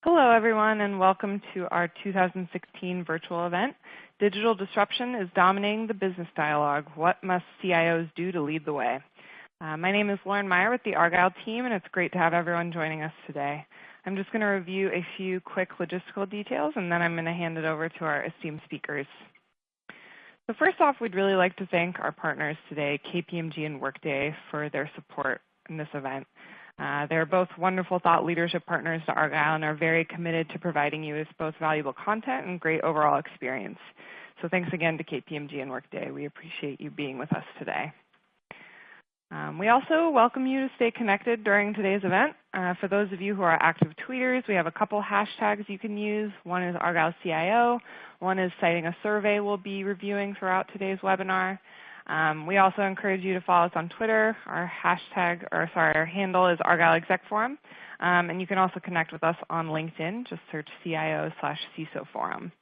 Hello, everyone, and welcome to our 2016 virtual event. Digital disruption is dominating the business dialogue. What must CIOs do to lead the way? My name is Lauren Meyer with the Argyle team, and it's great to have everyone joining us today. I'm just going to review a few quick logistical details, and then I'm going to hand it over to our esteemed speakers. So first off, we'd really like to thank our partners today, KPMG and Workday, for their support in this event. They're both wonderful thought leadership partners to Argyle and are very committed to providing you with both valuable content and great overall experience. So thanks again to KPMG and Workday. We appreciate you being with us today. We also welcome you to stay connected during today's event. For those of you who are active tweeters, we have a couple hashtags you can use. One is Argyle CIO. One is citing a survey we'll be reviewing throughout today's webinar. We also encourage you to follow us on Twitter. Our handle is Argyle Exec Forum. And you can also connect with us on LinkedIn. Just search CIO/CISO Forum.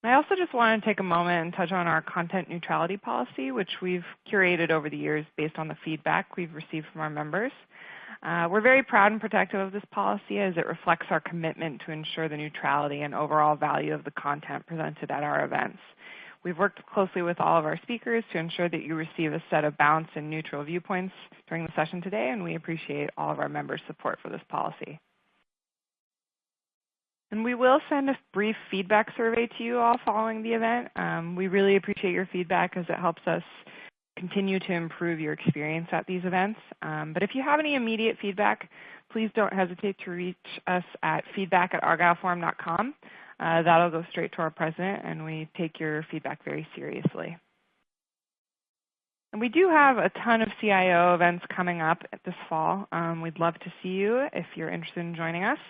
I also just want to take a moment and touch on our content neutrality policy, which we've curated over the years based on the feedback we've received from our members. We're very proud and protective of this policy as it reflects our commitment to ensure the neutrality and overall value of the content presented at our events. We've worked closely with all of our speakers to ensure that you receive a set of balanced and neutral viewpoints during the session today, and we appreciate all of our members' support for this policy. And we will send a brief feedback survey to you all following the event. We really appreciate your feedback as it helps us continue to improve your experience at these events. But if you have any immediate feedback, please don't hesitate to reach us at feedback@argyleforum.com. That'll go straight to our president, and we take your feedback very seriously. And we do have a ton of CIO events coming up this fall. We'd love to see you if you're interested in joining us.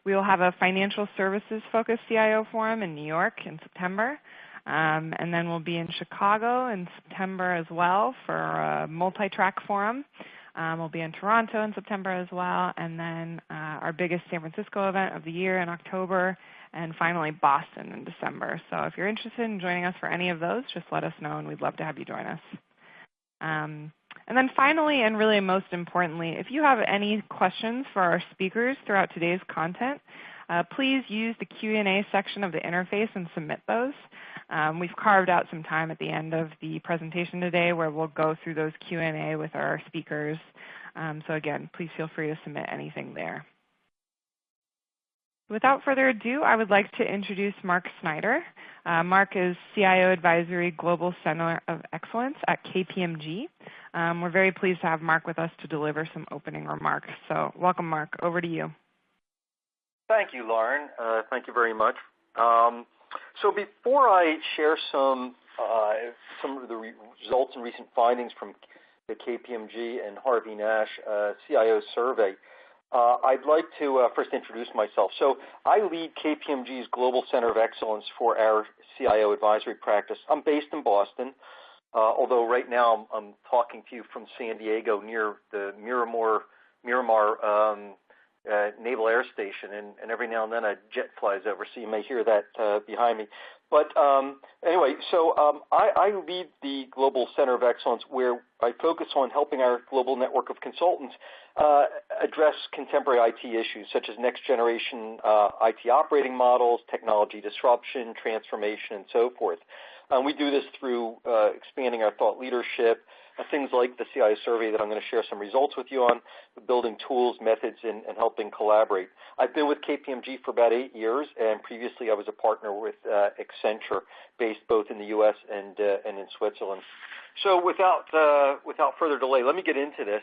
We will have a financial services-focused CIO forum in New York in September. And then we'll be in Chicago in September as well for a multi-track forum. We'll be in Toronto in September as well. And then our biggest San Francisco event of the year in October. And finally, Boston in December. So if you're interested in joining us for any of those, just let us know, and we'd love to have you join us. And then finally, and really most importantly, if you have any questions for our speakers throughout today's content, please use the Q&A section of the interface and submit those. We've carved out some time at the end of the presentation today where we'll go through those Q&A with our speakers. So again, please feel free to submit anything there. Without further ado, I would like to introduce Mark Snyder. Mark is CIO Advisory Global Center of Excellence at KPMG. We're very pleased to have Mark with us to deliver some opening remarks. So welcome, Mark. Over to you. Thank you, Lauren. Thank you very much. So before I share some of the results and recent findings from the KPMG and Harvey Nash CIO survey, I'd like to first introduce myself. So I lead KPMG's Global Center of Excellence for our CIO advisory practice. I'm based in Boston, although right now I'm talking to you from San Diego near the Miramar Naval Air Station, and every now and then a jet flies over, so you may hear that behind me. But anyway, so I lead the Global Center of Excellence, where I focus on helping our global network of consultants address contemporary IT issues, such as next-generation IT operating models, technology disruption, transformation, and so forth. We do this through expanding our thought leadership, things like the CIO survey that I'm going to share some results with you on, building tools, methods, and helping collaborate. I've been with KPMG for about 8 years, and previously I was a partner with Accenture, based both in the U.S. and in Switzerland. So without further delay, let me get into this.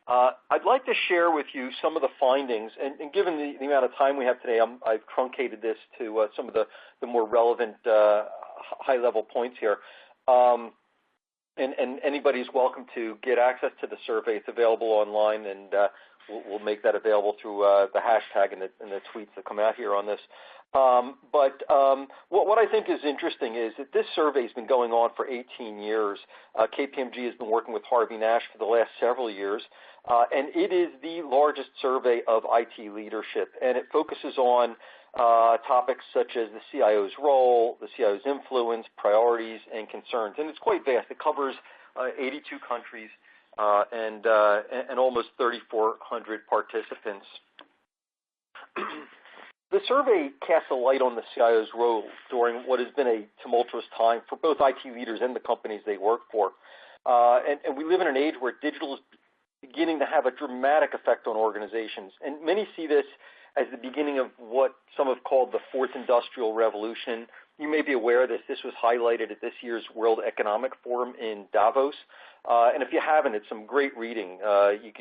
I'd like to share with you some of the findings, and given the amount of time we have today, I've truncated this to some of the more relevant high-level points here. And anybody's welcome to get access to the survey. It's available online, and we'll make that available through the hashtag and the tweets that come out here on this. But what I think is interesting is that this survey has been going on for 18 years. KPMG has been working with Harvey Nash for the last several years, and it is the largest survey of IT leadership, and it focuses on topics such as the CIO's role, the CIO's influence, priorities, and concerns. And it's quite vast. It covers 82 countries and almost 3,400 participants. The survey casts a light on the CIO's role during what has been a tumultuous time for both IT leaders and the companies they work for. And we live in an age where digital is beginning to have a dramatic effect on organizations. And many see this as the beginning of what some have called the fourth industrial revolution. You may be aware that this was highlighted at this year's World Economic Forum in Davos. And if you haven't, it's some great reading.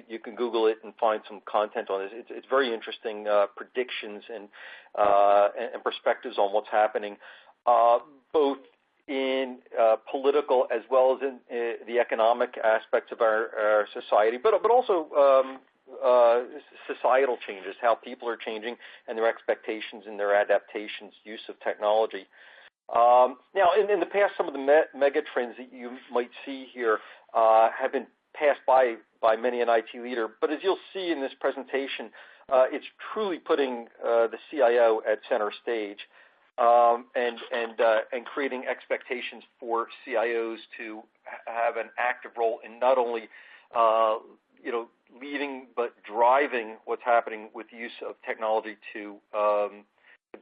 You can Google it and find some content on this. It's very interesting predictions and perspectives on what's happening, both in political as well as in the economic aspects of our society, but also societal changes, how people are changing and their expectations and their adaptations, use of technology. Now, in the past, some of the mega trends that you might see here have been passed by many an IT leader, but as you'll see in this presentation, it's truly putting the CIO at center stage. And creating expectations for CIOs to have an active role in not only leading but driving what's happening with the use of technology to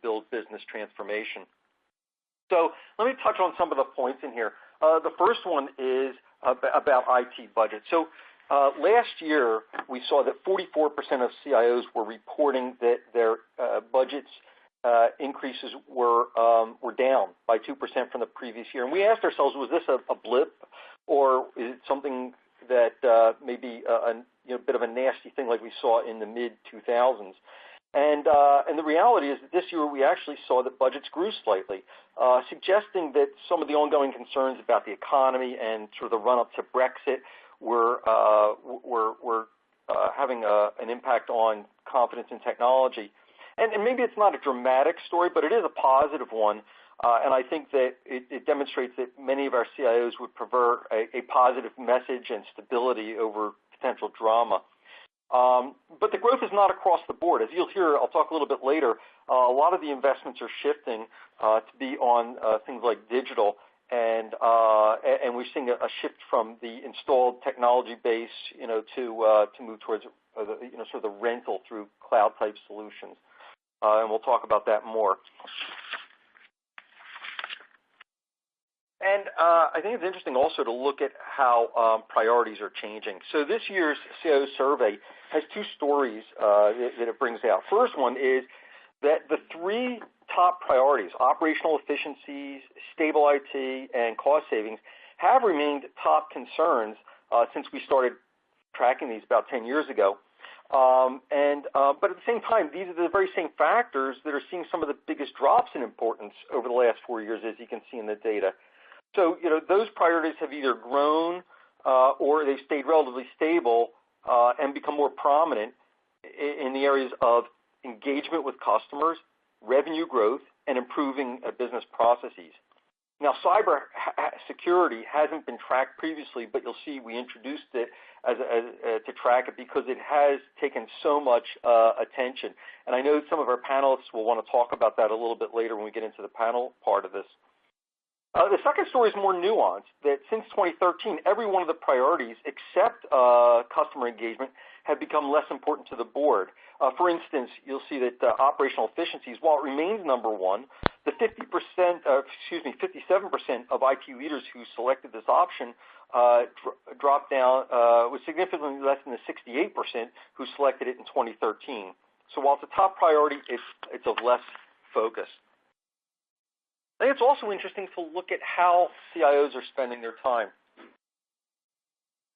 build business transformation. So let me touch on some of the points in here. The first one is about IT budget. So last year we saw that 44% of CIOs were reporting that their budgets increases were down by 2% from the previous year. And we asked ourselves, was this a blip, or is it something that maybe a bit of a nasty thing like we saw in the mid-2000s? And the reality is that this year we actually saw that budgets grew slightly, suggesting that some of the ongoing concerns about the economy and sort of the run-up to Brexit were having an impact on confidence in technology. And maybe it's not a dramatic story, but it is a positive one. And I think that it demonstrates that many of our CIOs would prefer a positive message and stability over potential drama. But the growth is not across the board. As you'll hear, I'll talk a little bit later, a lot of the investments are shifting to be on things like digital. And we're seeing a shift from the installed technology base, to move towards sort of the rental through cloud-type solutions. And we'll talk about that more. And I think it's interesting also to look at how priorities are changing. So this year's CIO survey has two stories that it brings out. First one is that the three top priorities, operational efficiencies, stable IT, and cost savings, have remained top concerns since we started tracking these about 10 years ago. But at the same time, these are the very same factors that are seeing some of the biggest drops in importance over the last 4 years, as you can see in the data. So, those priorities have either grown or they've stayed relatively stable and become more prominent in the areas of engagement with customers, revenue growth, and improving business processes. Now, cyber security hasn't been tracked previously, but you'll see we introduced it to track it because it has taken so much attention. And I know some of our panelists will want to talk about that a little bit later when we get into the panel part of this. The second story is more nuanced, that since 2013, every one of the priorities except customer engagement have become less important to the board. For instance, you'll see that operational efficiencies, while it remains number one, the 57% of IT leaders who selected this option dropped down, was significantly less than the 68% who selected it in 2013. So while it's a top priority, it's of less focus. I think it's also interesting to look at how CIOs are spending their time.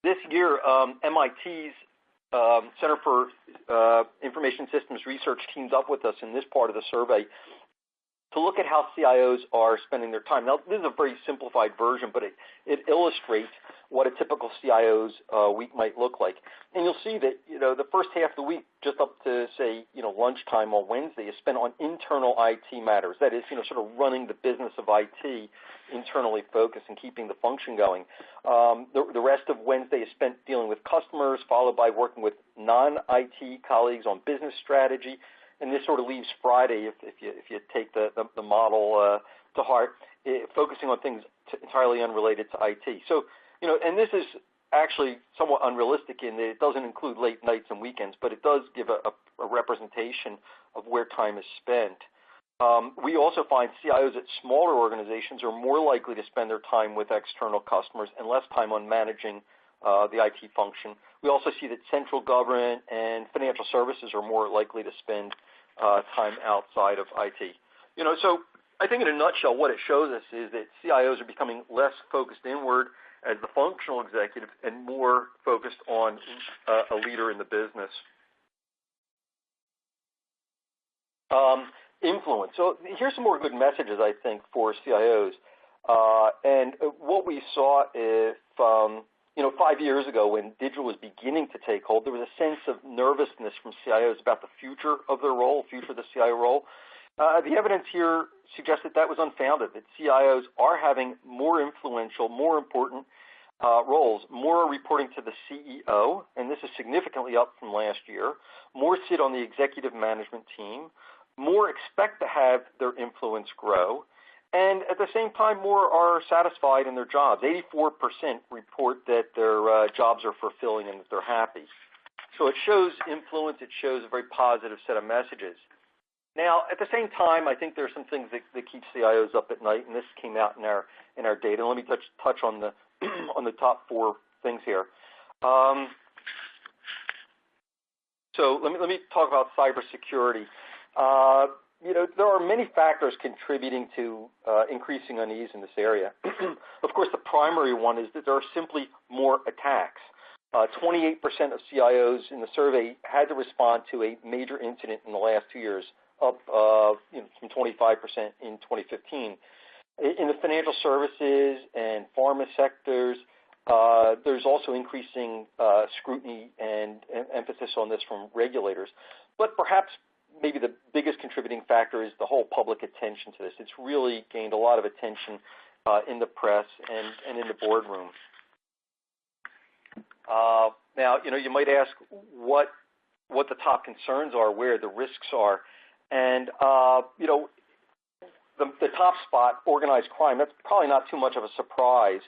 This year, MIT's Center for Information Systems Research teamed up with us in this part of the survey to look at how CIOs are spending their time. Now, this is a very simplified version, but it illustrates what a typical CIO's week might look like. And you'll see that, the first half of the week, just up to, say, lunchtime on Wednesday, is spent on internal IT matters. That is, sort of running the business of IT, internally focused and keeping the function going. The rest of Wednesday is spent dealing with customers, followed by working with non-IT colleagues on business strategy. And this sort of leaves Friday, if you take the model to heart, focusing on things entirely unrelated to IT. So, and this is actually somewhat unrealistic in that it doesn't include late nights and weekends, but it does give a representation of where time is spent. We also find CIOs at smaller organizations are more likely to spend their time with external customers and less time on managing the IT function. We also see that central government and financial services are more likely to spend time outside of IT. So I think in a nutshell, what it shows us is that CIOs are becoming less focused inward as the functional executive and more focused on a leader in the business. Influence. So here's some more good messages, I think, for CIOs. And what we saw is, 5 years ago when digital was beginning to take hold, there was a sense of nervousness from CIOs about the future of their role, future of the CIO role. The evidence here suggests that was unfounded, that CIOs are having more influential, more important roles. More are reporting to the CEO, and this is significantly up from last year. More sit on the executive management team. More expect to have their influence grow. And at the same time, more are satisfied in their jobs. 84% report that their jobs are fulfilling and that they're happy. So it shows influence. It shows a very positive set of messages. Now, at the same time, I think there are some things that keep CIOs up at night, and this came out in our data. Let me touch on the on the top 4 things here. So let me talk about cybersecurity. There are many factors contributing to increasing unease in this area. Of course, the primary one is that there are simply more attacks. 28% of CIOs in the survey had to respond to a major incident in the last 2 years, up from 25% in 2015. In the financial services and pharma sectors, there's also increasing scrutiny and emphasis on this from regulators. But perhaps maybe the biggest contributing factor is the whole public attention to this. It's really gained a lot of attention in the press and in the boardroom. Now, you might ask what the top concerns are, where the risks are. And, the top spot, organized crime, that's probably not too much of a surprise.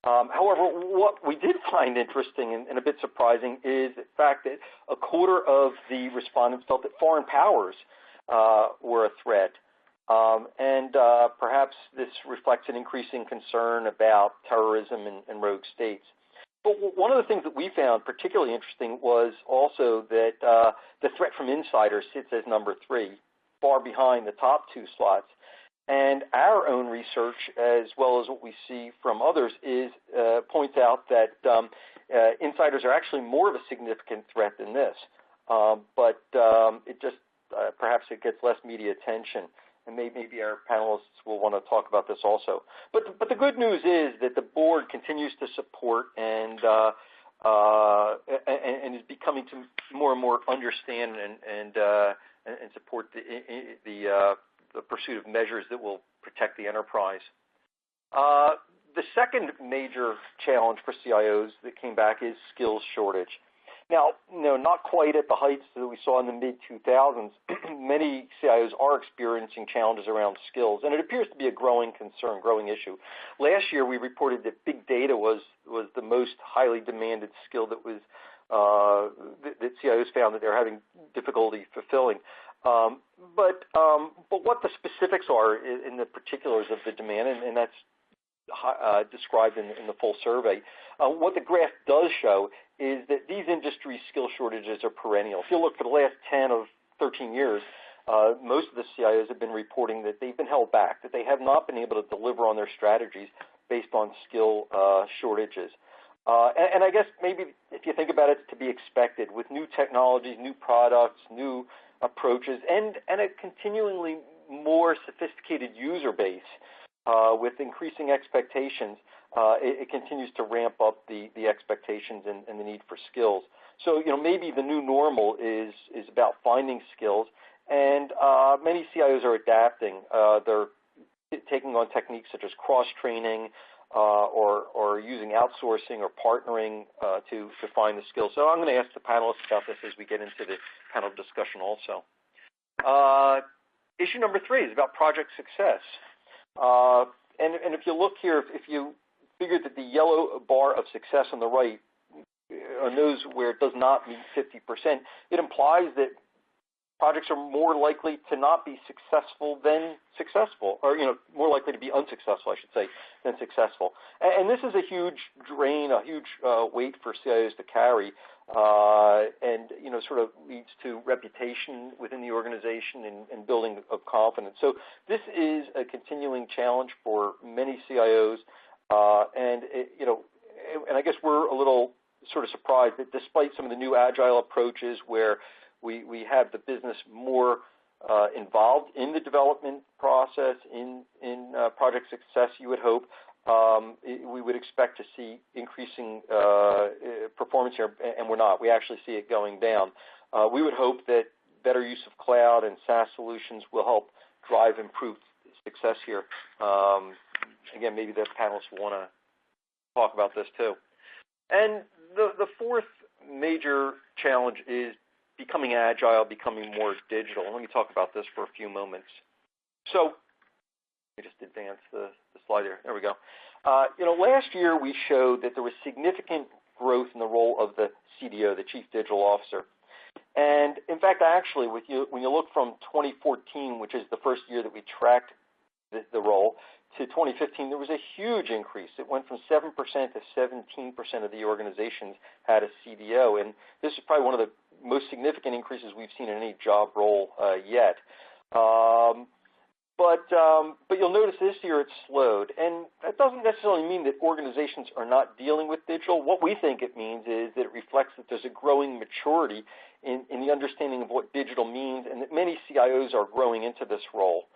However, what we did find interesting and a bit surprising is the fact that a quarter of the respondents felt that foreign powers were a threat. And perhaps this reflects an increasing concern about terrorism and rogue states. But one of the things that we found particularly interesting was also that the threat from insiders sits as number 3, far behind the top 2 slots. And our own research, as well as what we see from others, points out that insiders are actually more of a significant threat than this. But it just perhaps it gets less media attention, and maybe our panelists will want to talk about this also. But the good news is that the board continues to support and is becoming to more and more understand and support the pursuit of measures that will protect the enterprise. The second major challenge for CIOs that came back is skills shortage. Now, not quite at the heights that we saw in the mid-2000s. Many CIOs are experiencing challenges around skills, and it appears to be a growing concern, growing issue. Last year, we reported that big data was the most highly demanded skill that that CIOs found that they're having difficulty fulfilling. But what the specifics are in the particulars of the demand, and that's described in the full survey. What the graph does show is that these industry skill shortages are perennial. If you look for the last 10 of 13 years, most of the CIOs have been reporting that they've been held back, that they have not been able to deliver on their strategies based on skill shortages. And I guess maybe if you think about it, it's to be expected with new technologies, new products, new approaches, and a continually more sophisticated user base with increasing expectations. It continues to ramp up the expectations and the need for skills. So, maybe the new normal is about finding skills, and many CIOs are adapting. They're taking on techniques such as cross-training or using outsourcing or partnering to find the skills. So I'm going to ask the panelists about this as we get into the panel discussion also. Issue number 3 is about project success. And if you look here, if you figure that the yellow bar of success on the right on those where it does not meet 50%, it implies that projects are more likely to not be successful than successful, or more likely to be unsuccessful, I should say, than successful. And this is a huge drain, a huge weight for CIOs to carry, and sort of leads to reputation within the organization and building of confidence. So this is a continuing challenge for many CIOs, and I guess we're a little sort of surprised that despite some of the new agile approaches where we have the business more involved in the development process, in project success, you would hope, we would expect to see increasing performance here, and we're not. We actually see it going down. We would hope that better use of cloud and SaaS solutions will help drive improved success here. Again, maybe the panelists will want to talk about this too. And the fourth major challenge is becoming agile, becoming more digital. Let me talk about this for a few moments. So, let me just advance the slide there. There we go. Last year we showed that there was significant growth in the role of the CDO, the Chief Digital Officer. And in fact, actually, when you look from 2014, which is the first year that we tracked the role, to 2015, there was a huge increase. It went from 7% to 17% of the organizations had a CDO, and this is probably one of the most significant increases we've seen in any job role yet. But you'll notice this year it slowed, and that doesn't necessarily mean that organizations are not dealing with digital. What we think it means is that it reflects that there's a growing maturity in the understanding of what digital means, and that many CIOs are growing into this role.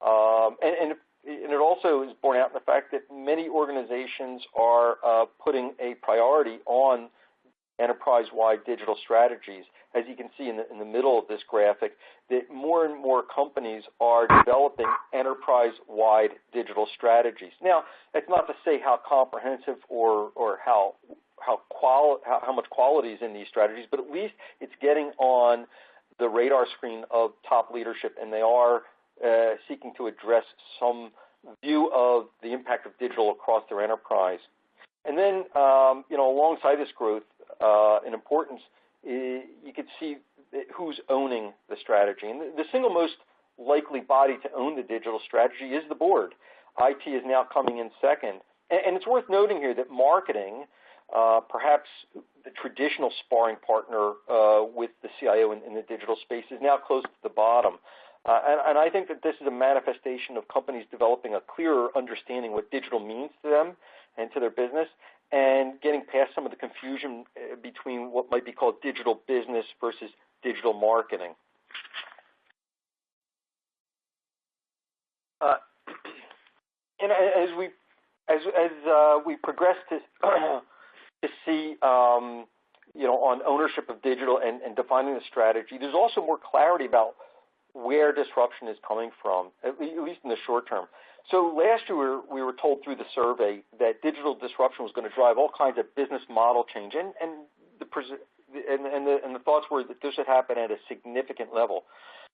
And it also is borne out in the fact that many organizations are putting a priority on enterprise-wide digital strategies. As you can see in the middle of this graphic, that more and more companies are developing enterprise-wide digital strategies. Now, that's not to say how comprehensive or how much quality is in these strategies, but at least it's getting on the radar screen of top leadership, and they are seeking to address some view of the impact of digital across their enterprise. And then, alongside this growth in importance, you could see who's owning the strategy. And the single most likely body to own the digital strategy is the board. IT is now coming in second. And it's worth noting here that marketing, perhaps the traditional sparring partner with the CIO in the digital space, is now close to the bottom. And I think that this is a manifestation of companies developing a clearer understanding what digital means to them and to their business, and getting past some of the confusion between what might be called digital business versus digital marketing. And as we progress to see on ownership of digital and defining the strategy, there's also more clarity about where disruption is coming from, at least in the short term. So last year we were told through the survey that digital disruption was going to drive all kinds of business model change, and the thoughts were that this should happen at a significant level.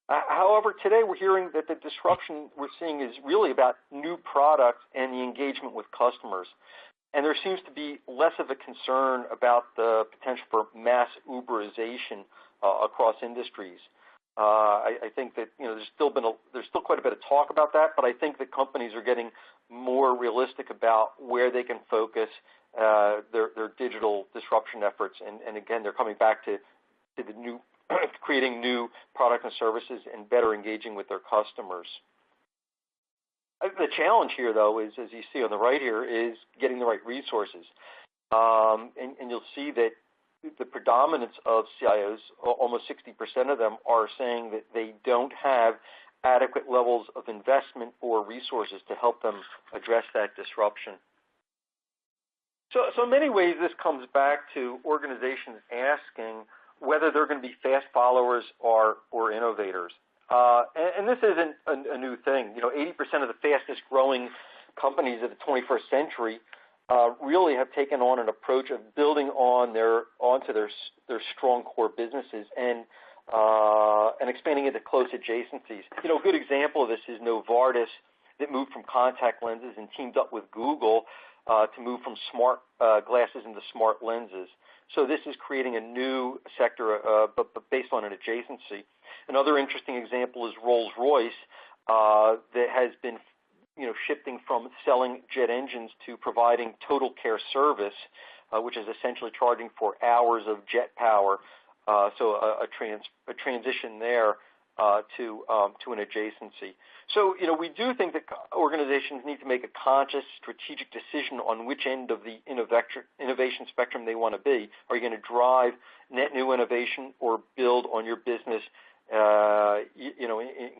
However, today we're hearing that the disruption we're seeing is really about new products and the engagement with customers. And there seems to be less of a concern about the potential for mass Uberization across industries. I think that there's still quite a bit of talk about that, but I think that companies are getting more realistic about where they can focus their digital disruption efforts, and again, they're coming back to the new, creating new products and services and better engaging with their customers. The challenge here, though, is, as you see on the right here, is getting the right resources, and you'll see that the predominance of CIOs, almost 60% of them, are saying that they don't have adequate levels of investment or resources to help them address that disruption. So in many ways, this comes back to organizations asking whether they're going to be fast followers or innovators. And this isn't a new thing. 80% of the fastest growing companies of the 21st century really have taken on an approach of building onto their strong core businesses and expanding into close adjacencies. A good example of this is Novartis, that moved from contact lenses and teamed up with Google to move from smart glasses into smart lenses. So this is creating a new sector, but based on an adjacency. Another interesting example is Rolls-Royce that has been shifting from selling jet engines to providing total care service, which is essentially charging for hours of jet power. So a transition there to an adjacency. So we do think that organizations need to make a conscious strategic decision on which end of the innovation spectrum they want to be. Are you going to drive net new innovation or build on your business?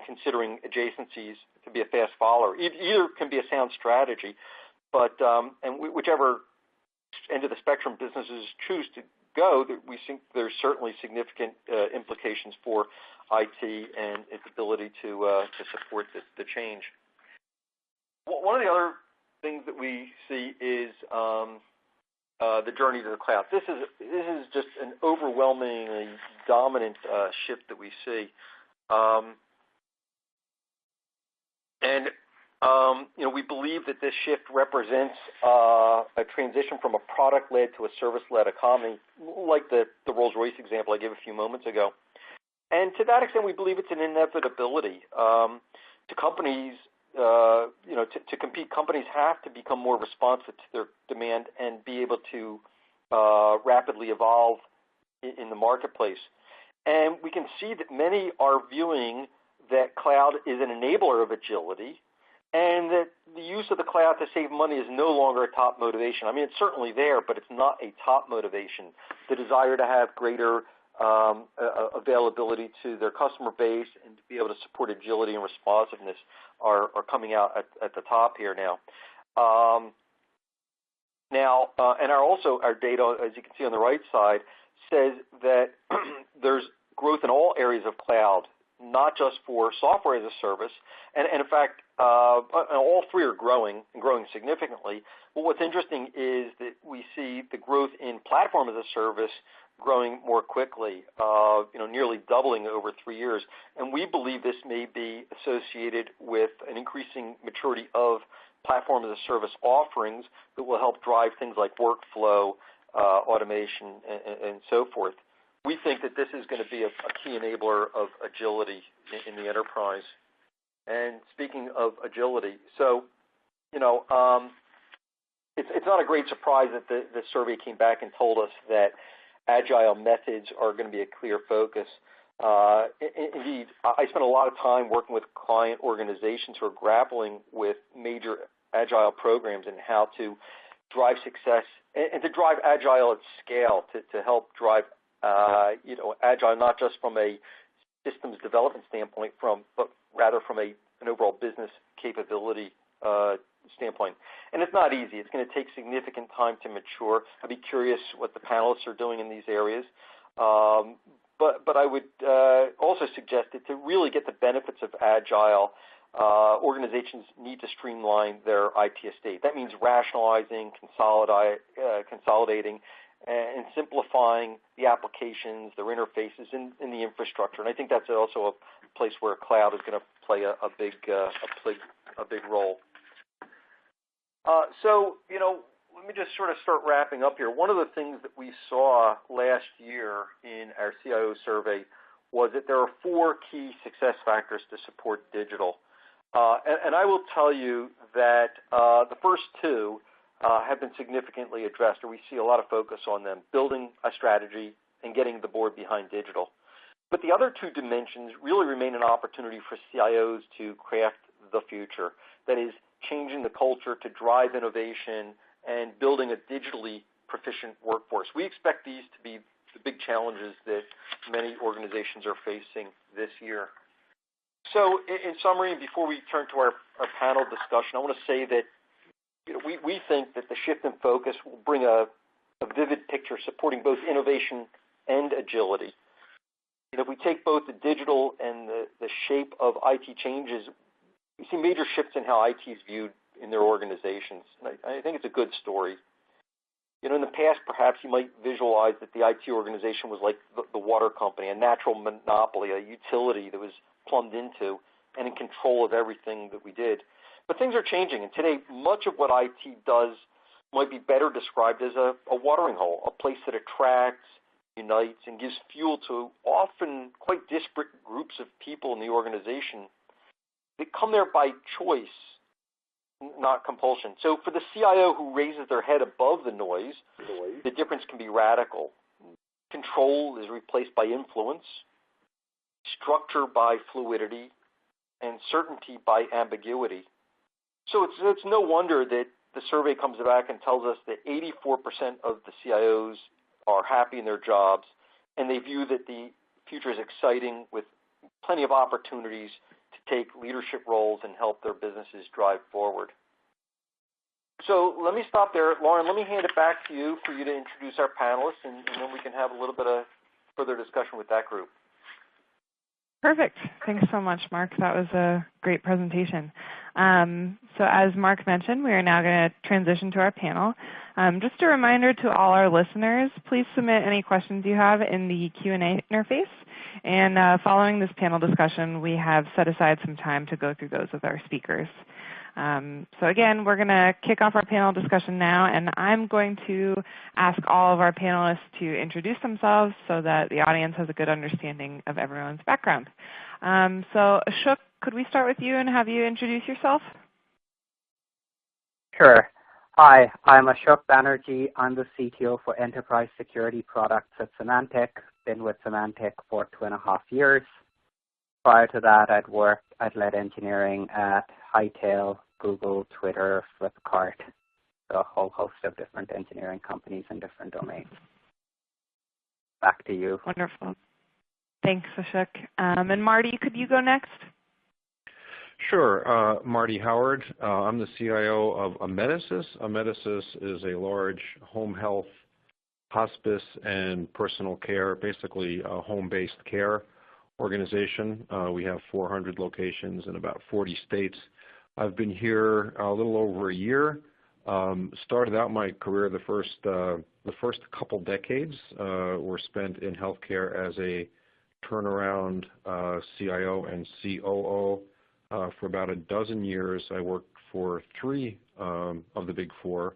Considering adjacencies to be a fast follower. Either can be a sound strategy, but whichever end of the spectrum businesses choose to go, we think there's certainly significant implications for IT and its ability to support the change. One of the other things that we see is the journey to the cloud. This is just an overwhelmingly dominant shift that we see, we believe that this shift represents a transition from a product-led to a service-led economy, like the Rolls-Royce example I gave a few moments ago. And to that extent, we believe it's an inevitability. To companies, to compete, companies have to become more responsive to their demand and be able to rapidly evolve in the marketplace. And we can see that many are viewing that cloud is an enabler of agility, and that the use of the cloud to save money is no longer a top motivation. I mean, it's certainly there, but it's not a top motivation. The desire to have greater availability to their customer base and to be able to support agility and responsiveness are coming out at the top here now. And our data, as you can see on the right side, says that there's growth in all areas of cloud, not just for software as a service. And in fact, all three are growing and growing significantly. But what's interesting is that we see the growth in platform as a service growing more quickly, nearly doubling over 3 years. And we believe this may be associated with an increasing maturity of platform as a service offerings that will help drive things like workflow, automation, and so forth. We think that this is going to be a key enabler of agility in the enterprise. And speaking of agility, so, it's not a great surprise that the survey came back and told us that agile methods are going to be a clear focus. Indeed, I spent a lot of time working with client organizations who are grappling with major agile programs and how to drive success and to drive agile at scale to help drive agile not just from a systems development standpoint, but rather from an overall business capability standpoint. And it's not easy. It's going to take significant time to mature. I'd be curious what the panelists are doing in these areas. But I would also suggest that to really get the benefits of agile, organizations need to streamline their IT estate. That means rationalizing, consolidating, and simplifying the applications, their interfaces, in the infrastructure. And I think that's also a place where cloud is going to play a big role. Let me just sort of start wrapping up here. One of the things that we saw last year in our CIO survey was that there are 4 key success factors to support digital. And I will tell you that the first 2 have been significantly addressed, or we see a lot of focus on them, building a strategy and getting the board behind digital. But the other 2 dimensions really remain an opportunity for CIOs to craft the future. That is, changing the culture to drive innovation and building a digitally proficient workforce. We expect these to be the big challenges that many organizations are facing this year. So in summary, before we turn to our panel discussion, I want to say that we think that the shift in focus will bring a vivid picture supporting both innovation and agility. If we take both the digital and the shape of IT changes, we see major shifts in how IT is viewed in their organizations. And I think it's a good story. In the past, perhaps you might visualize that the IT organization was like the water company, a natural monopoly, a utility that was plumbed into and in control of everything that we did. But things are changing, and today much of what IT does might be better described as a watering hole, a place that attracts, unites, and gives fuel to often quite disparate groups of people in the organization that come there by choice, not compulsion. So for the CIO who raises their head above the noise, the difference can be radical. Control is replaced by influence, structure by fluidity, and certainty by ambiguity. So it's no wonder that the survey comes back and tells us that 84% of the CIOs are happy in their jobs, and they view that the future is exciting with plenty of opportunities to take leadership roles and help their businesses drive forward. So let me stop there. Lauren, let me hand it back to you for you to introduce our panelists, and then we can have a little bit of further discussion with that group. Perfect. Thanks so much, Mark. That was a great presentation. So as Mark mentioned, we are now going to transition to our panel. Just a reminder to all our listeners, please submit any questions you have in the Q&A interface. And following this panel discussion, we have set aside some time to go through those with our speakers. So again, we're going to kick off our panel discussion now, and I'm going to ask all of our panelists to introduce themselves so that the audience has a good understanding of everyone's background. So Ashok, could we start with you and have you introduce yourself? Sure. Hi, I'm Ashok Banerjee. I'm the CTO for Enterprise Security Products at Symantec. Been with Symantec for 2.5 years. Prior to that, I'd led engineering at Hightail, Google, Twitter, Flipkart, a whole host of different engineering companies in different domains. Back to you. Wonderful. Thanks, Ashok. And Marty, could you go next? Sure. Marty Howard. I'm the CIO of Amedisys. Amedisys is a large home health, hospice, and personal care, basically a home-based care organization. We have 400 locations in about 40 states. I've been here a little over a year. Started out my career, the first couple decades were spent in healthcare as a turnaround CIO and COO. For about a dozen years, I worked for 3 of the big 4,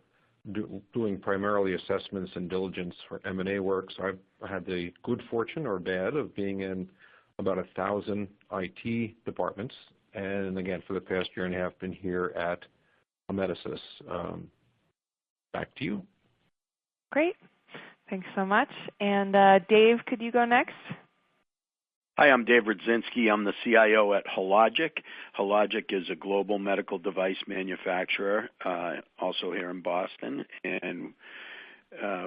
doing primarily assessments and diligence for M&A work. So I've had the good fortune or bad of being in about 1,000 IT departments. And again, for the past year and a half, been here at Amedisys. Back to you. Great. Thanks so much. And Dave, could you go next? Hi, I'm Dave Rudzinski. I'm the CIO at Hologic. Hologic is a global medical device manufacturer, also here in Boston, and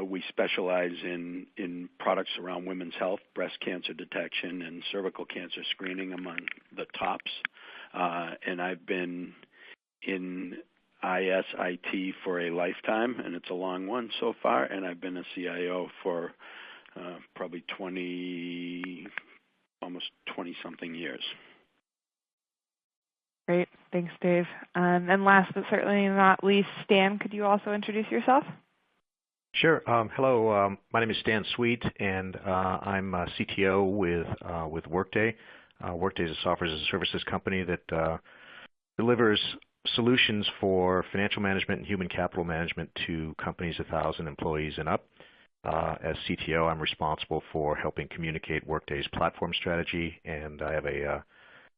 we specialize in products around women's health, breast cancer detection, and cervical cancer screening among the tops. And I've been in ISIT for a lifetime, and it's a long one so far, and I've been a CIO for probably almost 20-something years. Great. Thanks, Dave. And last but certainly not least, Stan, could you also introduce yourself? Sure. Hello. My name is Stan Sweet, and I'm a CTO with Workday. Workday is a software as a services company that delivers solutions for financial management and human capital management to companies 1,000 employees and up. As CTO, I'm responsible for helping communicate Workday's platform strategy, and I have a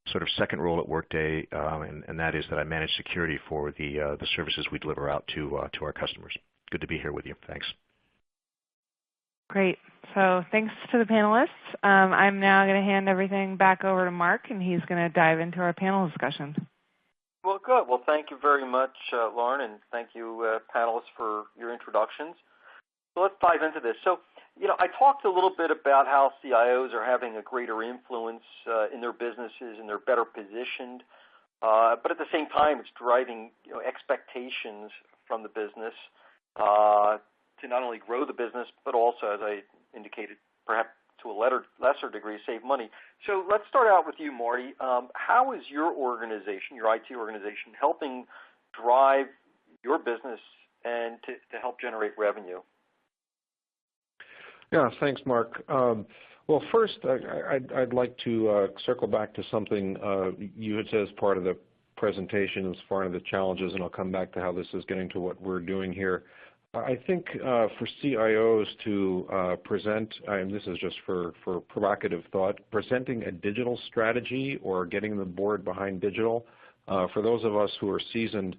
sort of second role at Workday, and that is that I manage security for the services we deliver out to our customers. Good to be here with you. Thanks. Great. So thanks to the panelists. I'm now going to hand everything back over to Mark, and he's going to dive into our panel discussion. Well, good. Well, thank you very much, Lauren, and thank you, panelists, for your introductions. So let's dive into this. So, I talked a little bit about how CIOs are having a greater influence in their businesses and they're better positioned. But at the same time, it's driving expectations from the business to not only grow the business, but also, as I indicated, perhaps to a lesser degree, save money. So let's start out with you, Marty. How is your organization, your IT organization, helping drive your business and to help generate revenue? Yeah, thanks, Mark. Well, first, I'd like to circle back to something you had said as part of the presentation as far as the challenges, and I'll come back to how this is getting to what we're doing here. I think for CIOs to present, and this is just for provocative thought, presenting a digital strategy or getting the board behind digital, for those of us who are seasoned,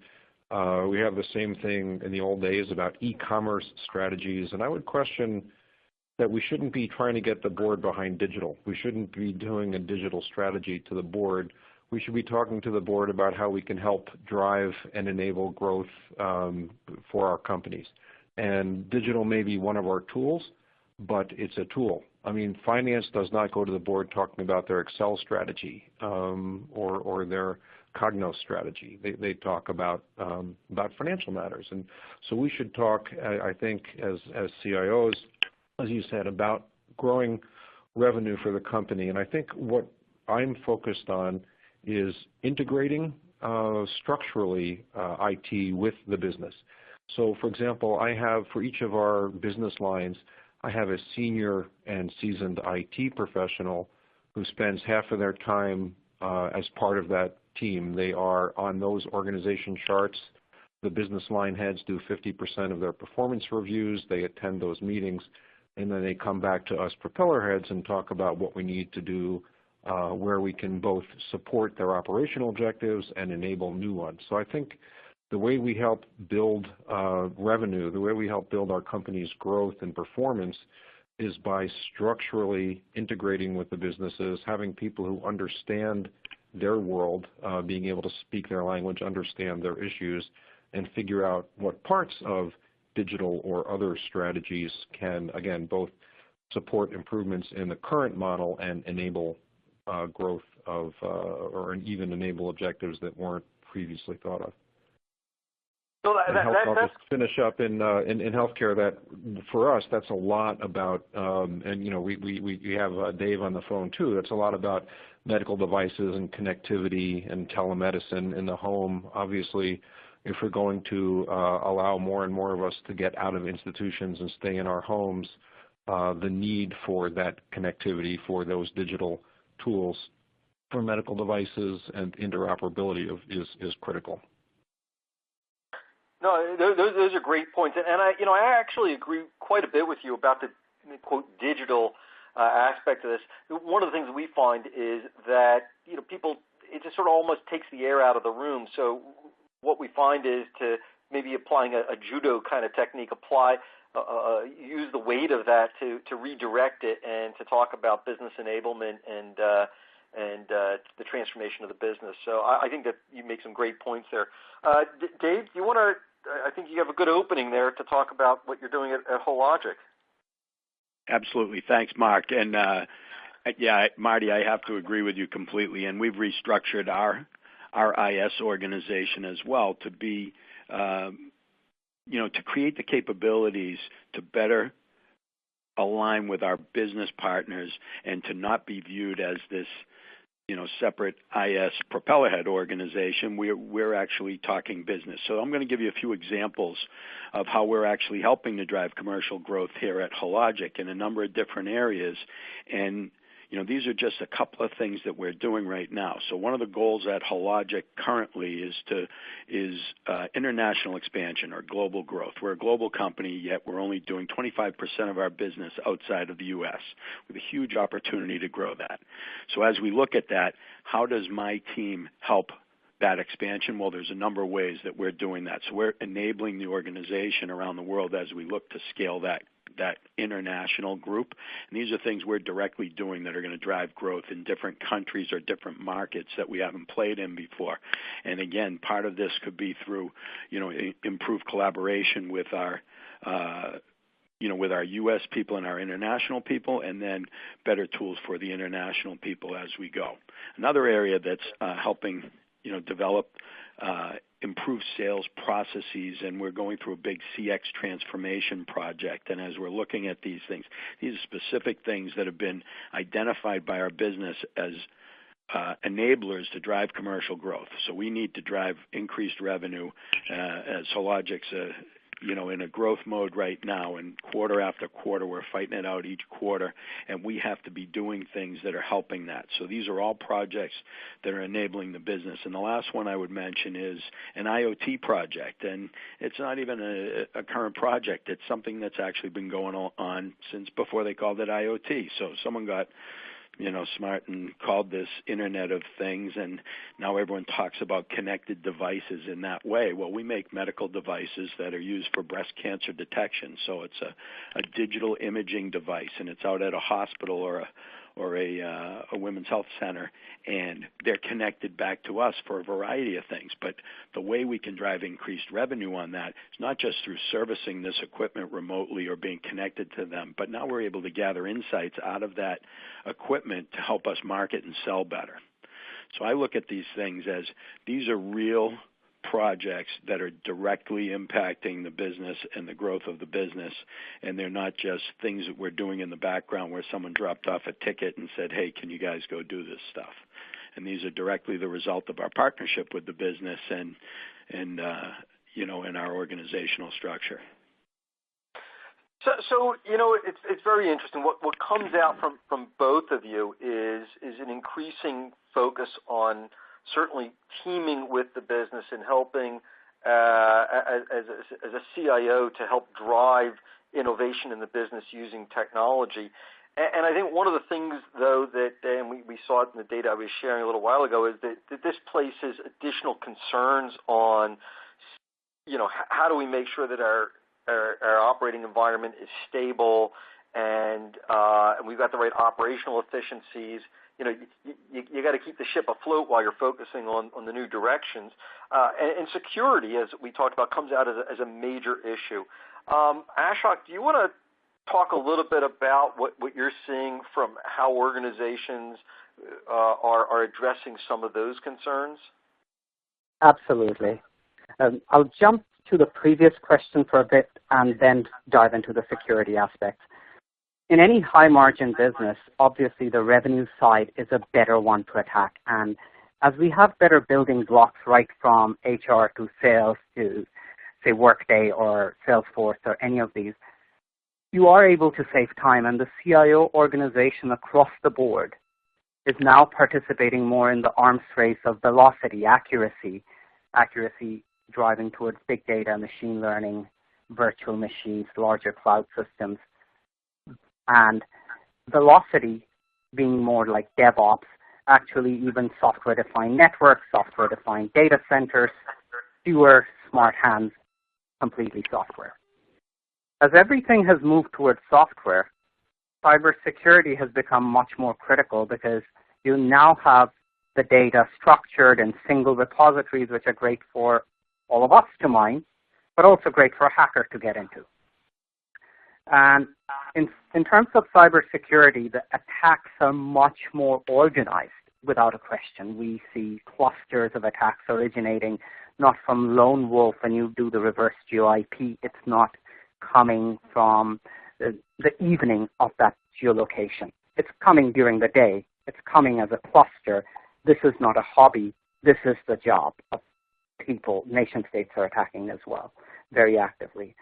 we have the same thing in the old days about e-commerce strategies, and I would question that we shouldn't be trying to get the board behind digital. We shouldn't be doing a digital strategy to the board. We should be talking to the board about how we can help drive and enable growth for our companies. And digital may be one of our tools, but it's a tool. I mean, finance does not go to the board talking about their Excel strategy or their Cognos strategy. They talk about financial matters. And so we should talk, I think, as CIOs, as you said, about growing revenue for the company. And I think what I'm focused on is integrating structurally IT with the business. So for example, I have, for each of our business lines, I have a senior and seasoned IT professional who spends half of their time as part of that team. They are on those organization charts. The business line heads do 50% of their performance reviews. They attend those meetings, and then they come back to us propeller heads and talk about what we need to do, where we can both support their operational objectives and enable new ones. So I think the way we help build revenue, the way we help build our company's growth and performance is by structurally integrating with the businesses, having people who understand their world, being able to speak their language, understand their issues, and figure out what parts of digital or other strategies can, again, both support improvements in the current model and enable growth of, or even enable objectives that weren't previously thought of. So I'll just finish up in healthcare. That for us, that's a lot about, and you know, we have Dave on the phone too. That's a lot about medical devices and connectivity and telemedicine in the home. Obviously, if we're going to allow more and more of us to get out of institutions and stay in our homes, the need for that connectivity, for those digital tools for medical devices and interoperability is critical. No, those are great points, and I actually agree quite a bit with you about the quote digital aspect of this. One of the things we find is that people, it just sort of almost takes the air out of the room. So what we find is to maybe applying a judo kind of technique, use the weight of that to redirect it and to talk about business enablement and the transformation of the business. So I think that you make some great points there. Dave, you want to? I think you have a good opening there to talk about what you're doing at Hologic. Absolutely. Thanks, Mark. And yeah, Marty, I have to agree with you completely. And we've restructured our IS organization as well to be, to create the capabilities to better align with our business partners and to not be viewed as this, separate IS propeller head organization. We're actually talking business. So I'm going to give you a few examples of how we're actually helping to drive commercial growth here at Hologic in a number of different areas. And these are just a couple of things that we're doing right now. So one of the goals at Hologic currently is international expansion or global growth. We're a global company, yet we're only doing 25% of our business outside of the U.S. with a huge opportunity to grow that. So as we look at that, how does my team help that expansion? Well, there's a number of ways that we're doing that. So we're enabling the organization around the world as we look to scale that international group. And these are things we're directly doing that are going to drive growth in different countries or different markets that we haven't played in before. And again, part of this could be through, improved collaboration with our with our U.S. people and our international people, and then better tools for the international people as we go. Another area that's helping, develop improve sales processes, and we're going through a big CX transformation project. And as we're looking at these things, these are specific things that have been identified by our business as enablers to drive commercial growth. So we need to drive increased revenue as Hologic's in a growth mode right now, and quarter after quarter we're fighting it out each quarter, and we have to be doing things that are helping that. So these are all projects that are enabling the business. And the last one I would mention is an IoT project, and it's not even a current project. It's something that's actually been going on since before they called it IoT. So someone got smart and called this Internet of Things, and now everyone talks about connected devices in that way. Well, we make medical devices that are used for breast cancer detection, so it's a digital imaging device, and it's out at a hospital or a women's health center, and they're connected back to us for a variety of things. But the way we can drive increased revenue on that is not just through servicing this equipment remotely or being connected to them, but now we're able to gather insights out of that equipment to help us market and sell better. So I look at these things as these are real projects that are directly impacting the business and the growth of the business, and they're not just things that we're doing in the background where someone dropped off a ticket and said, hey, can you guys go do this stuff? And these are directly the result of our partnership with the business and in our organizational structure. So it's very interesting. What comes out from both of you is an increasing focus on certainly teaming with the business and helping as a CIO to help drive innovation in the business using technology. And I think one of the things, though, and we saw it in the data I was sharing a little while ago, is that this places additional concerns on, how do we make sure that our operating environment is stable and we've got the right operational efficiencies. You got to keep the ship afloat while you're focusing on the new directions. And security, as we talked about, comes out as a major issue. Ashok, do you want to talk a little bit about what you're seeing from how organizations are addressing some of those concerns? Absolutely. I'll jump to the previous question for a bit and then dive into the security aspect. In any high-margin business, obviously the revenue side is a better one to attack. And as we have better building blocks right from HR to sales to, say, Workday or Salesforce or any of these, you are able to save time. And the CIO organization across the board is now participating more in the arms race of velocity, accuracy driving towards big data, machine learning, virtual machines, larger cloud systems. And velocity being more like DevOps, actually even software-defined networks, software-defined data centers, fewer smart hands, completely software. As everything has moved towards software, cybersecurity has become much more critical because you now have the data structured in single repositories, which are great for all of us to mine, but also great for a hacker to get into. And in terms of cybersecurity, the attacks are much more organized, without a question. We see clusters of attacks originating not from lone wolf and you do the reverse GeoIP. It's not coming from the evening of that geolocation. It's coming during the day. It's coming as a cluster. This is not a hobby. This is the job of people. Nation states are attacking as well, very actively.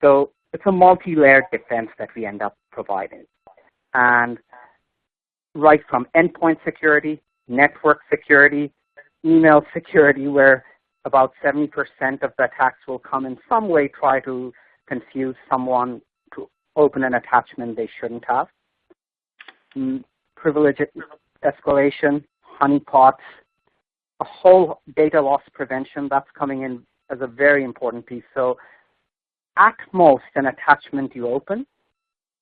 So it's a multi-layered defense that we end up providing. And right from endpoint security, network security, email security, where about 70% of the attacks will come in some way try to confuse someone to open an attachment they shouldn't have. Privilege escalation, honeypots, a whole data loss prevention that's coming in as a very important piece. So at most, an attachment you open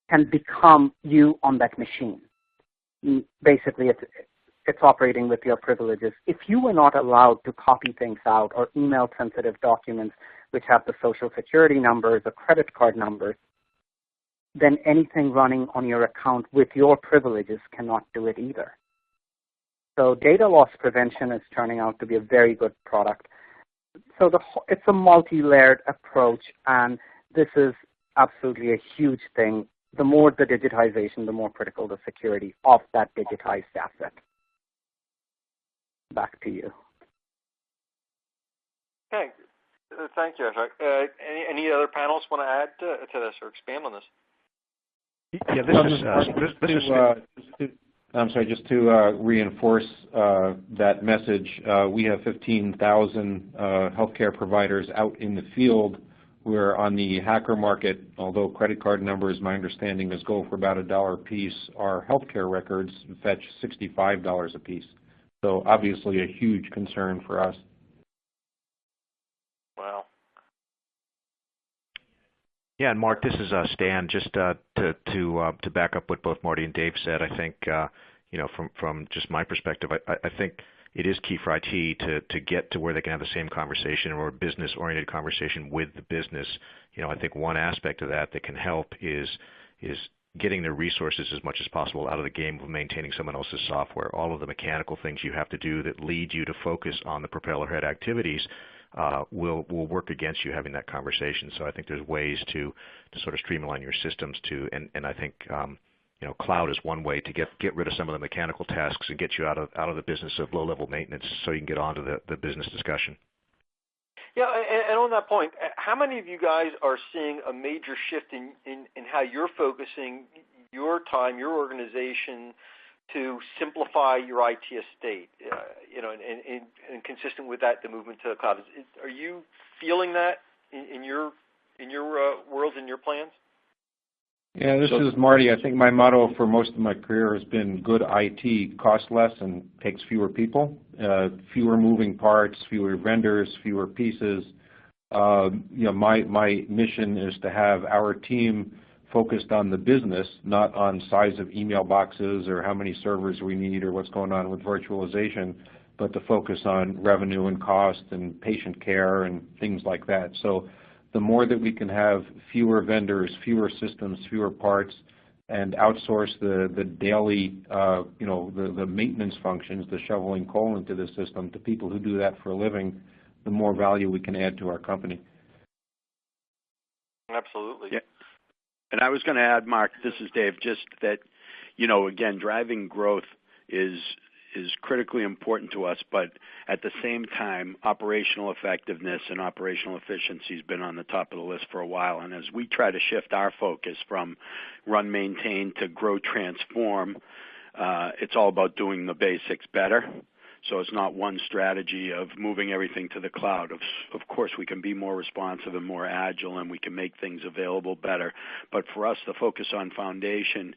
can become you on that machine. Basically, it's operating with your privileges. If you were not allowed to copy things out or email sensitive documents which have the social security numbers or credit card numbers, then anything running on your account with your privileges cannot do it either. So data loss prevention is turning out to be a very good product. So it's a multi-layered approach, and this is absolutely a huge thing. The more the digitization, the more critical the security of that digitized asset. Back to you. Okay. Thank you. Any other panelists want to add to this or expand on this? Yeah, just to reinforce that message, we have 15,000 healthcare providers out in the field. We're on the hacker market, although credit card numbers, my understanding, is go for about $1 a piece. Our healthcare records fetch $65 a piece. So obviously a huge concern for us. Wow. Yeah, and Mark, this is Stan. Just to back up what both Marty and Dave said, I think from just my perspective, I think it is key for IT to get to where they can have the same conversation or a business-oriented conversation with the business. I think one aspect of that can help is getting the resources as much as possible out of the game of maintaining someone else's software. All of the mechanical things you have to do that lead you to focus on the propeller head activities will work against you having that conversation. So I think there's ways to sort of streamline your systems and I think cloud is one way to get rid of some of the mechanical tasks and get you out of the business of low-level maintenance so you can get on to the business discussion. Yeah, and on that point, how many of you guys are seeing a major shift in how you're focusing your time, your organization, to simplify your IT estate, and consistent with that, the movement to the cloud? Are you feeling that in your worlds, in your plans? Yeah, this is Marty. I think my motto for most of my career has been good IT costs less and takes fewer people, fewer moving parts, fewer vendors, fewer pieces. My mission is to have our team focused on the business, not on size of email boxes or how many servers we need or what's going on with virtualization, but to focus on revenue and cost and patient care and things like that. So the more that we can have fewer vendors, fewer systems, fewer parts, and outsource the daily, the maintenance functions, the shoveling coal into the system to people who do that for a living, the more value we can add to our company. Absolutely. Yeah. And I was going to add, Mark, this is Dave, just that, again, driving growth is critically important to us, but at the same time, operational effectiveness and operational efficiency has been on the top of the list for a while. And as we try to shift our focus from run, maintain to grow, transform, it's all about doing the basics better. So it's not one strategy of moving everything to the cloud. Of course, we can be more responsive and more agile, and we can make things available better. But for us, the focus on foundation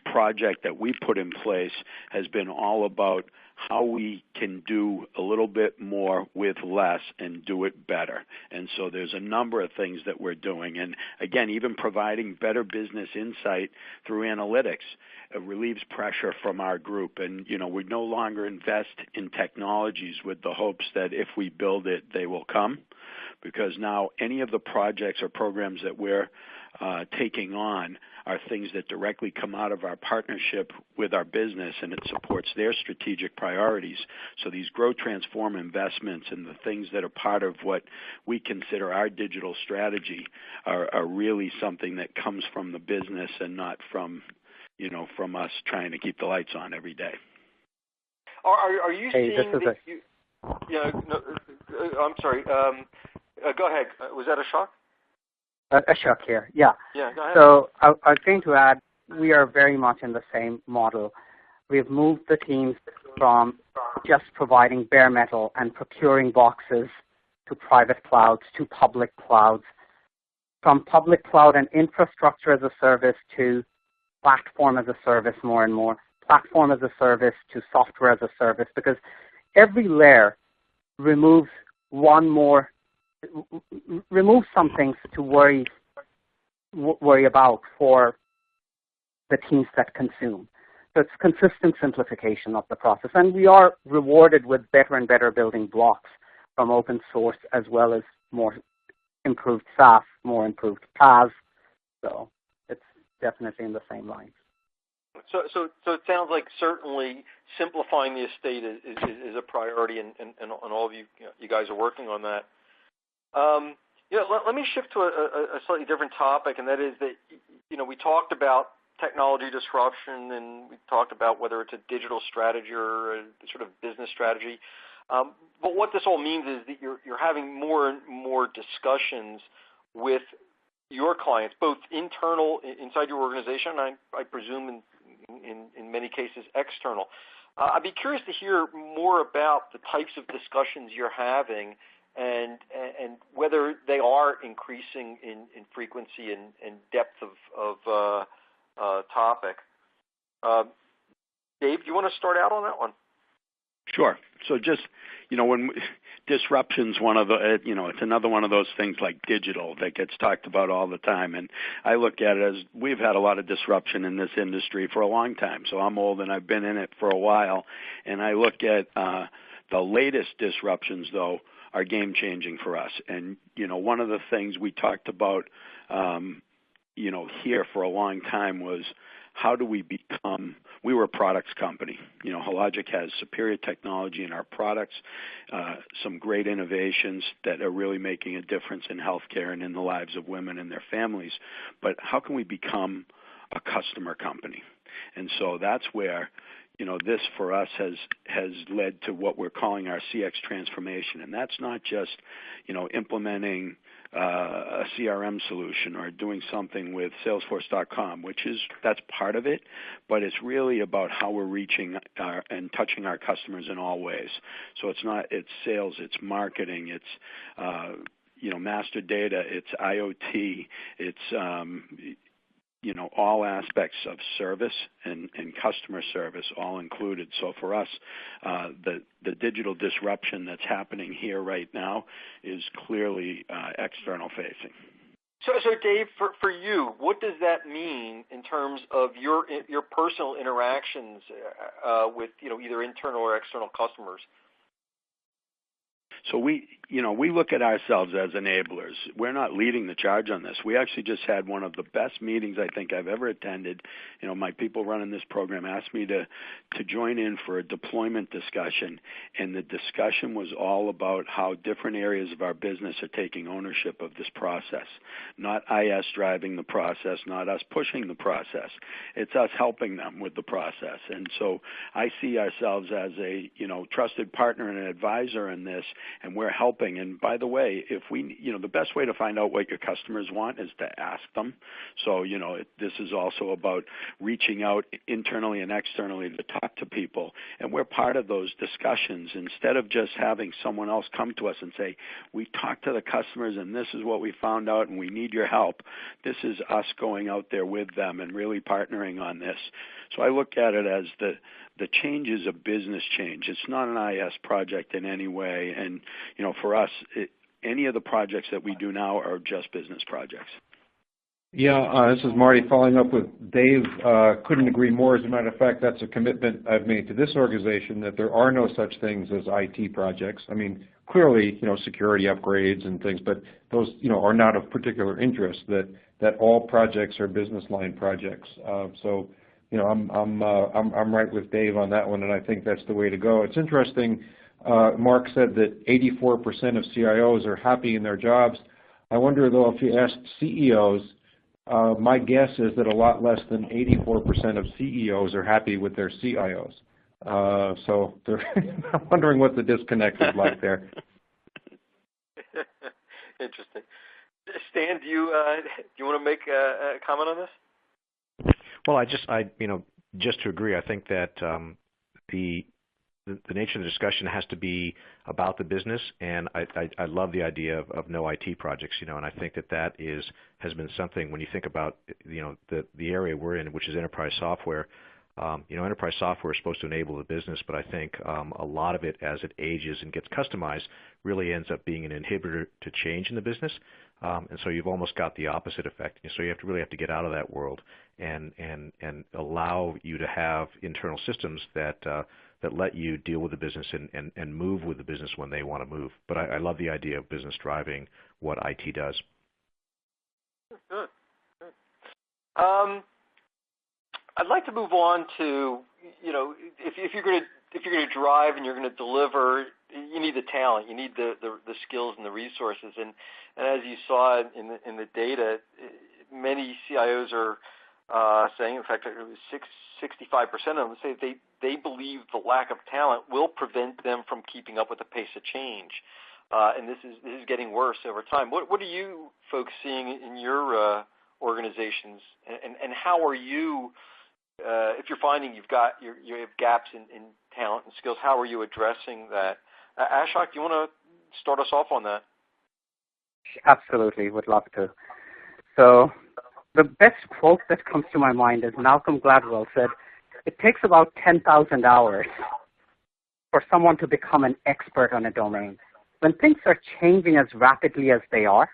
project that we put in place has been all about how we can do a little bit more with less and do it better. And so there's a number of things that we're doing. And again, even providing better business insight through analytics relieves pressure from our group. And, we no longer invest in technologies with the hopes that if we build it, they will come. Because now any of the projects or programs that we're taking on are things that directly come out of our partnership with our business, and it supports their strategic priorities. So these grow, transform investments and the things that are part of what we consider our digital strategy are really something that comes from the business and not from us trying to keep the lights on every day. Are you seeing that I'm sorry. Go ahead. Was that a shock? Ashok here, yeah. Yeah, go ahead. So I was going to add, we are very much in the same model. We've moved the teams from just providing bare metal and procuring boxes to private clouds, to public clouds, from public cloud and infrastructure as a service to platform as a service more and more, platform as a service to software as a service, because every layer removes some things to worry about for the teams that consume. So it's consistent simplification of the process. And we are rewarded with better and better building blocks from open source as well as more improved SaaS, more improved PaaS. So it's definitely in the same lines. So it sounds like certainly simplifying the estate is a priority, and all of you guys are working on that. Let me shift to a slightly different topic, and that is that we talked about technology disruption, and we talked about whether it's a digital strategy or a sort of business strategy. But what this all means is that you're having more and more discussions with your clients, both internal inside your organization, and I presume in many cases external. I'd be curious to hear more about the types of discussions you're having and whether they are increasing in frequency and depth of topic. Dave, do you want to start out on that one? Sure. So just, when disruption's one of the, it's another one of those things like digital that gets talked about all the time. And I look at it as we've had a lot of disruption in this industry for a long time. So I'm old and I've been in it for a while. And I look at the latest disruptions, though, are game-changing for us. And, one of the things we talked about, here for a long time was how do we become, we were a products company. Hologic has superior technology in our products, some great innovations that are really making a difference in healthcare and in the lives of women and their families. But how can we become a customer company? And so that's where, this for us has led to what we're calling our CX transformation. And that's not just, implementing a CRM solution or doing something with Salesforce.com, that's part of it, but it's really about how we're reaching and touching our customers in all ways. So it's sales, it's marketing, it's master data, it's IoT, it's all aspects of service and customer service all included. So for us, the digital disruption that's happening here right now is clearly external facing. So Dave, for you, what does that mean in terms of your personal interactions with either internal or external customers? So we look at ourselves as enablers. We're not leading the charge on this. We actually just had one of the best meetings I think I've ever attended. My people running this program asked me to join in for a deployment discussion, and the discussion was all about how different areas of our business are taking ownership of this process. Not IS driving the process, not us pushing the process. It's us helping them with the process. And so I see ourselves as a trusted partner and an advisor in this, and we're helping. And by the way, if the best way to find out what your customers want is to ask them. So, this is also about reaching out internally and externally to talk to people. And we're part of those discussions instead of just having someone else come to us and say, we talked to the customers and this is what we found out and we need your help. This is us going out there with them and really partnering on this. So I look at it as the change is a business change. It's not an IS project in any way. And, for us, any of the projects that we do now are just business projects. Yeah, this is Marty following up with Dave. Couldn't agree more. As a matter of fact, that's a commitment I've made to this organization that there are no such things as IT projects. I mean, clearly, security upgrades and things, but those, are not of particular interest, that all projects are business line projects. So, I'm right with Dave on that one, and I think that's the way to go. It's interesting, Mark said that 84% of CIOs are happy in their jobs. I wonder, though, if you asked CEOs, my guess is that a lot less than 84% of CEOs are happy with their CIOs. So I'm wondering what the disconnect is like there. Interesting. Stan, do you want to make a comment on this? Well, just to agree, I think that the nature of the discussion has to be about the business, and I love the idea of no IT projects, and I think that has been something when you think about the area we're in, which is enterprise software. Enterprise software is supposed to enable the business, but I think a lot of it, as it ages and gets customized, really ends up being an inhibitor to change in the business. And so you've almost got the opposite effect. So you really have to get out of that world and allow you to have internal systems that let you deal with the business and move with the business when they want to move. But I love the idea of business driving what IT does. Good. I'd like to move on to, if you're going to drive and you're going to deliver, you need the talent, you need the skills and the resources, and as you saw in the data, many CIOs are saying, in fact, it was 65% of them say they believe the lack of talent will prevent them from keeping up with the pace of change. And this is getting worse over time. What are you folks seeing in your organizations, and how are you, if you're finding you have gaps in talent and skills, how are you addressing that? Ashok, do you want to start us off on that? Absolutely, would love to. So the best quote that comes to my mind is Malcolm Gladwell said, "It takes about 10,000 hours for someone to become an expert on a domain." When things are changing as rapidly as they are,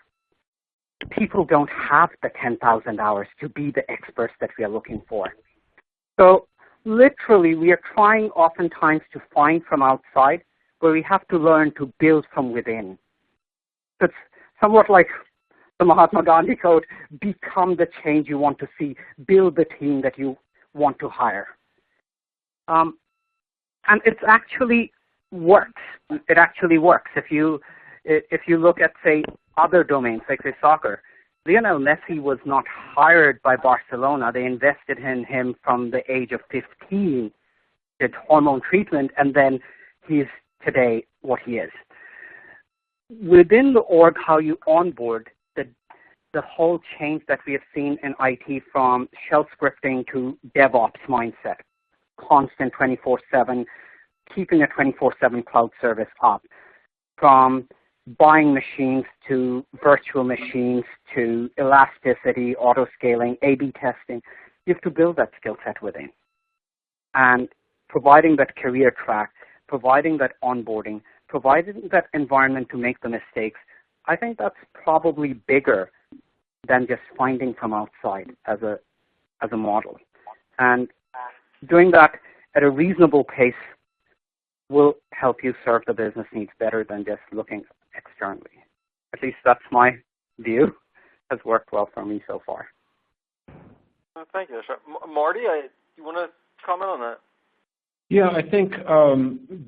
people don't have the 10,000 hours to be the experts that we are looking for. So literally, we are trying oftentimes to find from outside, where we have to learn to build from within. So it's somewhat like the Mahatma Gandhi quote, become the change you want to see, build the team that you want to hire. And it actually works. It actually works. If you look at, say, other domains, like, say, soccer, Lionel Messi was not hired by Barcelona. They invested in him from the age of 15, did hormone treatment, and then he's today what he is. Within the org, how you onboard, the whole change that we have seen in IT, from shell scripting to DevOps mindset, constant 24/7, keeping a 24/7 cloud service up, from buying machines to virtual machines to elasticity, auto-scaling, A/B testing. You have to build that skill set within. And providing that career track, providing that onboarding, providing that environment to make the mistakes, I think that's probably bigger than just finding from outside as a model. And doing that at a reasonable pace will help you serve the business needs better than just looking externally. At least that's my view. Has worked well for me so far. Thank you, Ashok. Marty, you want to comment on that? Yeah, I think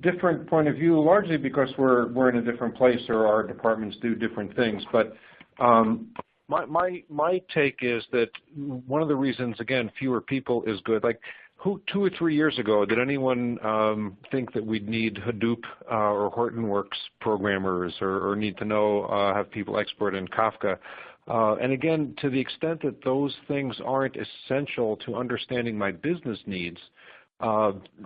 different point of view, largely because we're in a different place, or our departments do different things. But my take is that one of the reasons, again, fewer people is good. Like, 2 or 3 years ago, did anyone think that we'd need Hadoop or Hortonworks programmers, or need to have people expert in Kafka? And again, to the extent that those things aren't essential to understanding my business needs,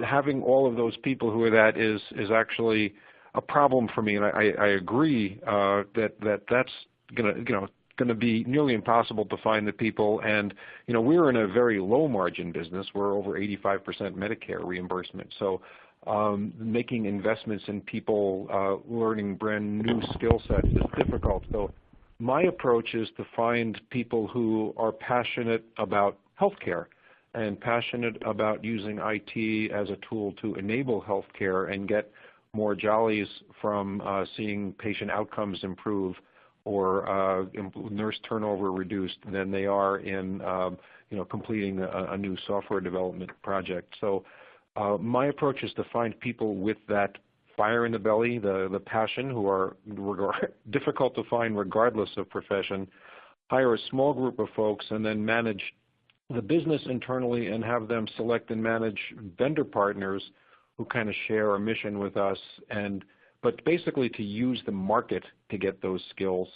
having all of those people who are that is actually a problem for me. And I agree that's going to be nearly impossible to find the people. And we're in a very low margin business. We're over 85% Medicare reimbursement. So making investments in people learning brand new skill sets is difficult. So my approach is to find people who are passionate about healthcare and passionate about using IT as a tool to enable healthcare and get more jollies from seeing patient outcomes improve or nurse turnover reduced than they are in completing a new software development project. So my approach is to find people with that fire in the belly, the passion, who are difficult to find regardless of profession, hire a small group of folks, and then manage the business internally and have them select and manage vendor partners who kind of share a mission with us, but basically to use the market to get those skills,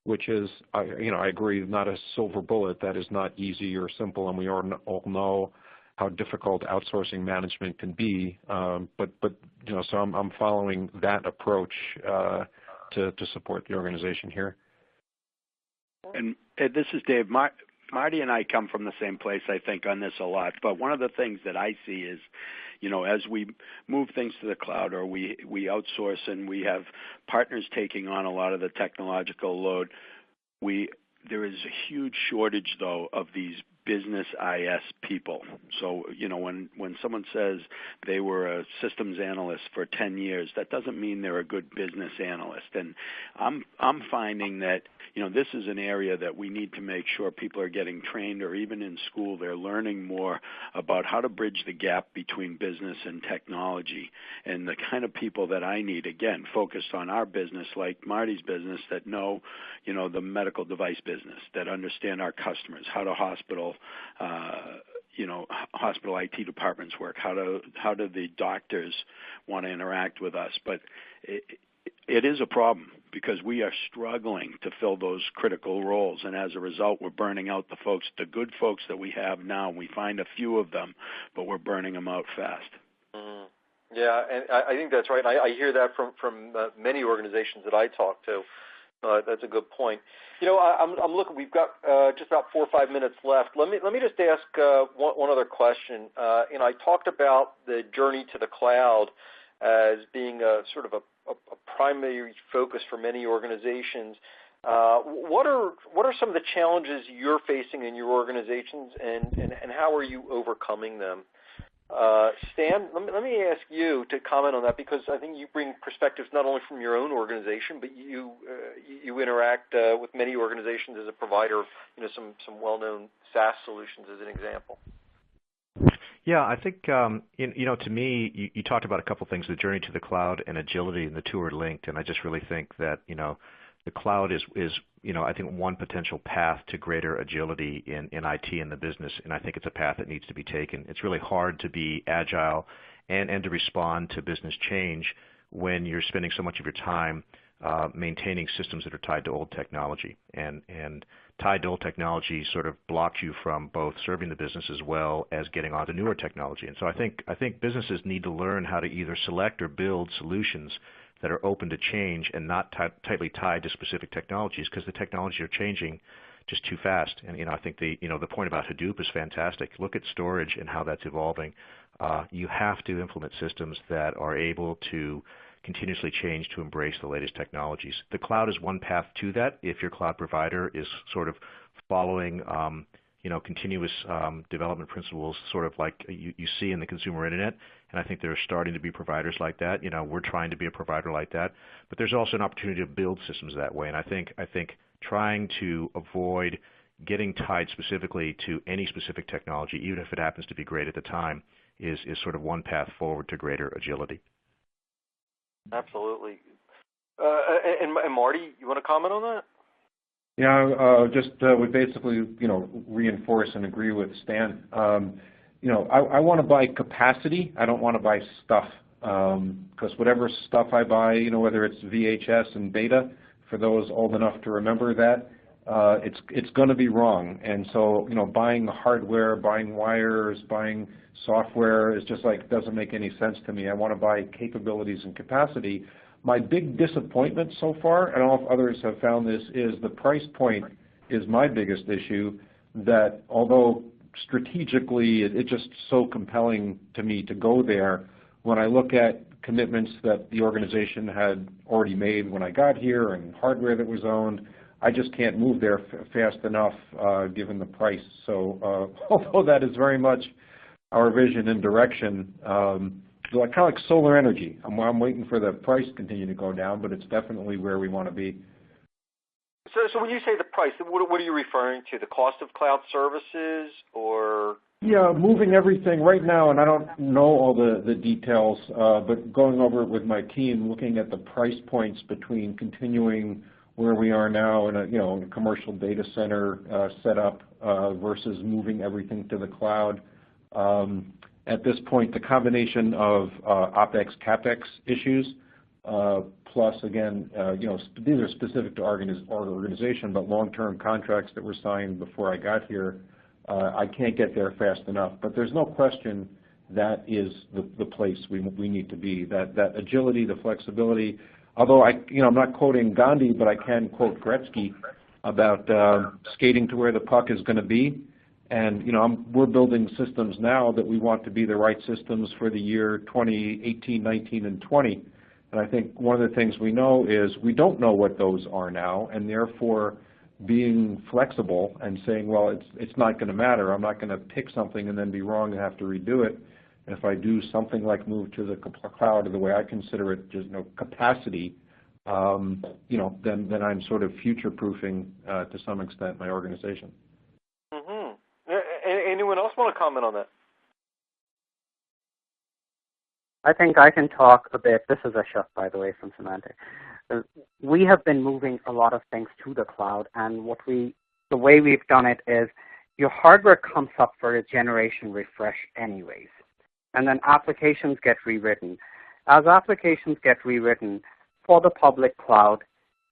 which is, I agree, not a silver bullet. That is not easy or simple, and we all know how difficult outsourcing management can be. So I'm following that approach to support the organization here. And this is Dave. Marty and I come from the same place, I think, on this a lot. But one of the things that I see is, as we move things to the cloud, or we outsource and we have partners taking on a lot of the technological load, there is a huge shortage, though, of these business IS people. So, when someone says they were a systems analyst for 10 years, that doesn't mean they're a good business analyst. And I'm finding that, this is an area that we need to make sure people are getting trained, or even in school, they're learning more about how to bridge the gap between business and technology. And the kind of people that I need, again, focused on our business, like Marty's business, that know, the medical device business, that understand our customers, how the hospital hospital IT departments work? How do the doctors want to interact with us? But it is a problem because we are struggling to fill those critical roles, and as a result, we're burning out the good folks that we have now. We find a few of them, but we're burning them out fast. Yeah, and I think that's right. I hear that from many organizations that I talk to. That's a good point. I'm looking. We've got just about 4 or 5 minutes left. Let me just ask one other question. I talked about the journey to the cloud as being a sort of a primary focus for many organizations. What are some of the challenges you're facing in your organizations, and how are you overcoming them? Stan, let me ask you to comment on that, because I think you bring perspectives not only from your own organization, but you interact with many organizations as a provider of some well-known SaaS solutions, as an example. Yeah, I think to me, you talked about a couple things: the journey to the cloud and agility, and the two are linked. And I just really think that the cloud is I think one potential path to greater agility in IT in the business, and I think it's a path that needs to be taken. It's really hard to be agile and to respond to business change when you're spending so much of your time maintaining systems that are tied to old technology. And tied to old technology sort of blocks you from both serving the business as well as getting onto newer technology. And so I think businesses need to learn how to either select or build solutions that are open to change and not tightly tied to specific technologies, because the technologies are changing just too fast. And I think the point about Hadoop is fantastic. Look at storage and how that's evolving. You have to implement systems that are able to continuously change to embrace the latest technologies. The cloud is one path to that if your cloud provider is sort of following continuous development principles, sort of like you see in the consumer internet. And I think there are starting to be providers like that. We're trying to be a provider like that. But there's also an opportunity to build systems that way. And I think trying to avoid getting tied specifically to any specific technology, even if it happens to be great at the time, is sort of one path forward to greater agility. Absolutely. And Marty, you want to comment on that? Yeah, just would basically, reinforce and agree with Stan. I want to buy capacity. I don't want to buy stuff, because whatever stuff I buy, whether it's VHS and beta, for those old enough to remember that, it's going to be wrong. And so, buying hardware, buying wires, buying software is just doesn't make any sense to me. I want to buy capabilities and capacity. My big disappointment so far, and I don't know if others have found this, is the price point is my biggest issue. That although strategically it's just so compelling to me to go there, when I look at commitments that the organization had already made when I got here and hardware that was owned, I just can't move there fast enough given the price. So although that is very much our vision and direction, kind of like solar energy. I'm waiting for the price to continue to go down, but it's definitely where we want to be. So when you say the price, what are you referring to? The cost of cloud services, or? Yeah, moving everything right now, and I don't know all the details, but going over it with my team, looking at the price points between continuing where we are now in a commercial data center setup versus moving everything to the cloud. At this point, the combination of OpEx, CapEx issues, plus again, these are specific to our organization, but long-term contracts that were signed before I got here, I can't get there fast enough. But there's no question that is the place we need to be. That agility, the flexibility. Although I'm not quoting Gandhi, but I can quote Gretzky about skating to where the puck is going to be. And we're building systems now that we want to be the right systems for the year 2018, 19, and 20. And I think one of the things we know is we don't know what those are now, and therefore being flexible and saying, well, it's not going to matter. I'm not going to pick something and then be wrong and have to redo it. And if I do something like move to the cloud, or the way I consider it, just capacity, then I'm sort of future-proofing to some extent my organization. Mm-hmm. Anyone else want to comment on that? I think I can talk a bit. This is Ashok, by the way, from Symantec. We have been moving a lot of things to the cloud, and the way we've done it is your hardware comes up for a generation refresh anyways. And then applications get rewritten. As applications get rewritten for the public cloud,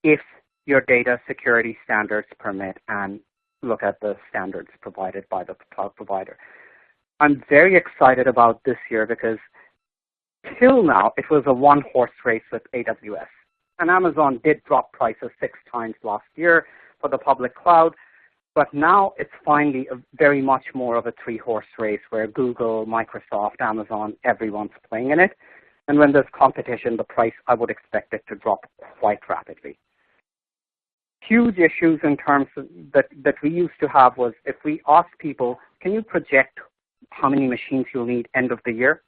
if your data security standards permit and look at the standards provided by the cloud provider. I'm very excited about this year because till now it was a one-horse race with AWS. And Amazon did drop prices 6 times last year for the public cloud, but now it's finally very much more of a 3-horse race where Google, Microsoft, Amazon, everyone's playing in it. And when there's competition, the price, I would expect it to drop quite rapidly. Huge issues in terms of that we used to have was if we asked people, can you project how many machines you'll need end of the year?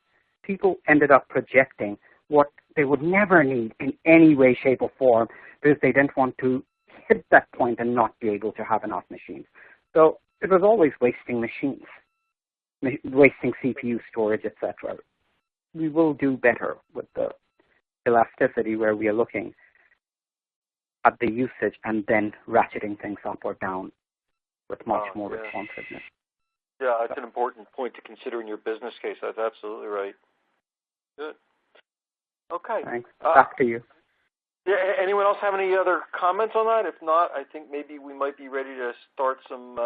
People ended up projecting what they would never need in any way, shape, or form because they didn't want to hit that point and not be able to have enough machines. So it was always wasting machines, wasting CPU storage, etc. We will do better with the elasticity where we are looking at the usage and then ratcheting things up or down with much more responsiveness. Yeah, that's an important point to consider in your business case. That's absolutely right. Good. Okay. Thanks. Back to you. Yeah, anyone else have any other comments on that? If not, I think maybe we might be ready to start some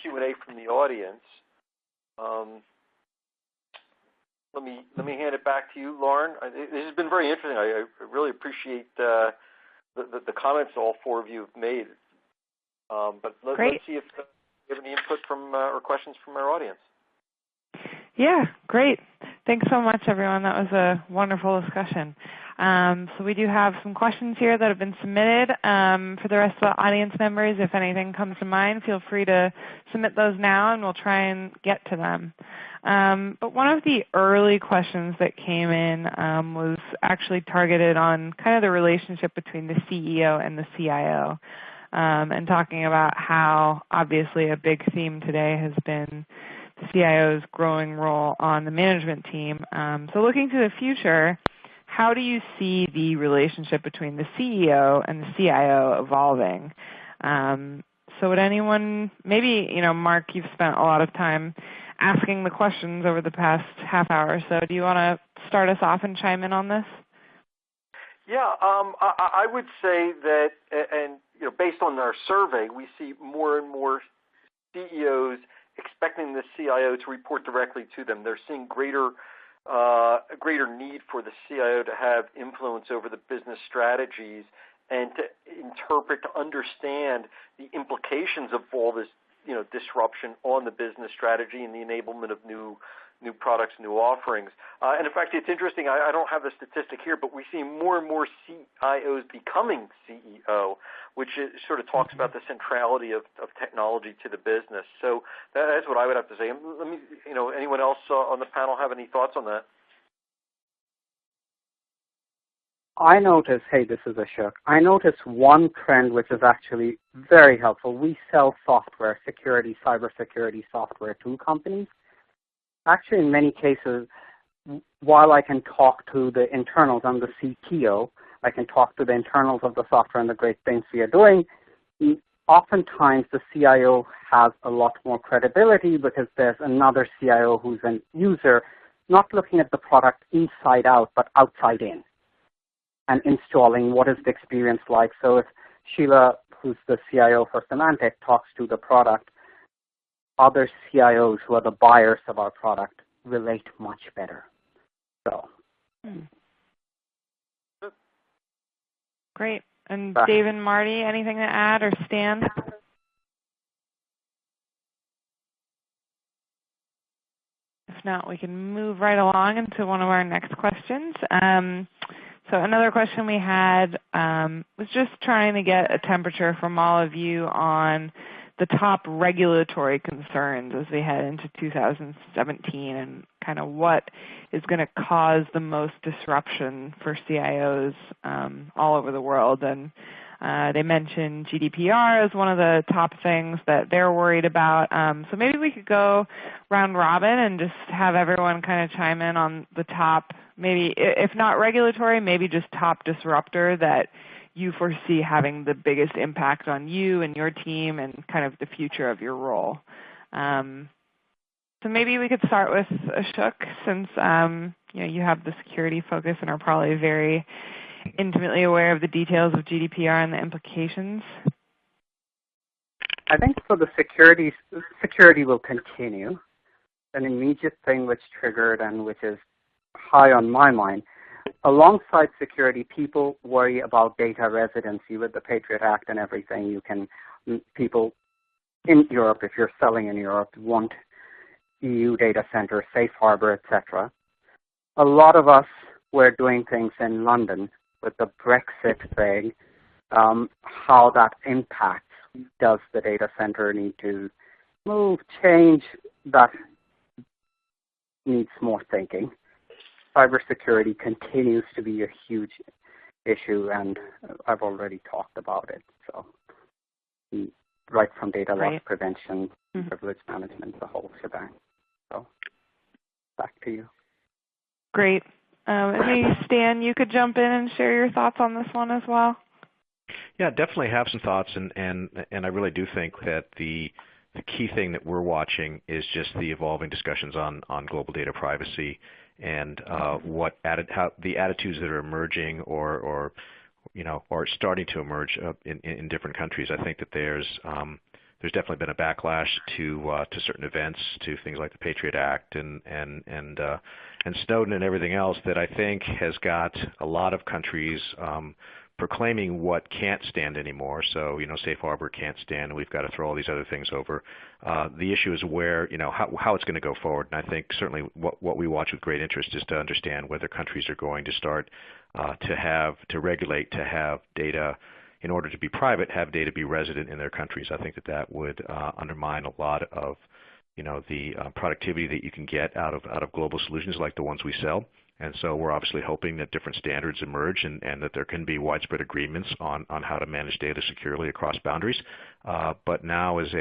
Q&A from the audience. Let me hand it back to you, Lauren. This has been very interesting. I really appreciate the comments all 4 of you have made. But let's see if you have any input from or questions from our audience. Yeah, great. Thanks so much, everyone. That was a wonderful discussion. So we do have some questions here that have been submitted. For the rest of the audience members, if anything comes to mind, feel free to submit those now, and we'll try and get to them. But one of the early questions that came in was actually targeted on kind of the relationship between the CEO and the CIO, and talking about how obviously a big theme today has been the CIO's growing role on the management team. So looking to the future, how do you see the relationship between the CEO and the CIO evolving? So would anyone, maybe, Mark, you've spent a lot of time asking the questions over the past half hour, so do you want to start us off and chime in on this? Yeah, I would say that, and based on our survey, we see more and more CEOs expecting the CIO to report directly to them. They're seeing a greater need for the CIO to have influence over the business strategies and to interpret, to understand the implications of all this, disruption on the business strategy and the enablement of new products, new offerings. And in fact, it's interesting, I don't have the statistic here, but we see more and more CIOs becoming CEO, which sort of talks about the centrality of technology to the business. So that's what I would have to say. Let me, anyone else on the panel have any thoughts on that? I notice, hey, this is Ashok. I notice one trend which is actually very helpful. We sell software, cybersecurity software to companies. Actually, in many cases, while I can talk to the internals, I'm the CTO, I can talk to the internals of the software and the great things we are doing. Oftentimes, the CIO has a lot more credibility because there's another CIO who's a user, not looking at the product inside out, but outside in, and installing what is the experience like. So if Sheila, who's the CIO for Symantec, talks to the product, other CIOs who are the buyers of our product relate much better. So. Great. And Dave and Marty, anything to add, or Stan? If not, we can move right along into one of our next questions. So another question we had was just trying to get a temperature from all of you on the top regulatory concerns as we head into 2017 and kind of what is going to cause the most disruption for CIOs all over the world. And they mentioned GDPR as one of the top things that they're worried about. So maybe we could go round robin and just have everyone kind of chime in on the top, maybe if not regulatory, maybe just top disruptor that you foresee having the biggest impact on you and your team and kind of the future of your role. So maybe we could start with Ashok, since you have the security focus and are probably very intimately aware of the details of GDPR and the implications. I think for the security will continue. An immediate thing which triggered and which is high on my mind, alongside security, people worry about data residency with the Patriot Act and everything. People in Europe, if you're selling in Europe, want EU data center, safe harbor, etc. A lot of us were doing things in London with the Brexit thing, how that impacts. Does the data center need to move, change? That needs more thinking. Cybersecurity continues to be a huge issue, and I've already talked about it. So, right from data loss prevention, privilege management, the whole shebang. So, back to you. Great. Maybe Stan, you could jump in and share your thoughts on this one as well. Yeah, definitely have some thoughts, and I really do think that the key thing that we're watching is just the evolving discussions on global data privacy and how the attitudes that are emerging or starting to emerge in different countries. I think that there's definitely been a backlash to certain events, to things like the Patriot Act and Snowden and everything else that I think has got a lot of countries proclaiming what can't stand anymore. So, safe harbor can't stand, and we've got to throw all these other things over. The issue is where, how it's going to go forward. And I think certainly what we watch with great interest is to understand whether countries are going to start to regulate, to have data, in order to be private, have data be resident in their countries. I think that would undermine a lot of, the productivity that you can get out of global solutions like the ones we sell. And so we're obviously hoping that different standards emerge and that there can be widespread agreements on how to manage data securely across boundaries. But now is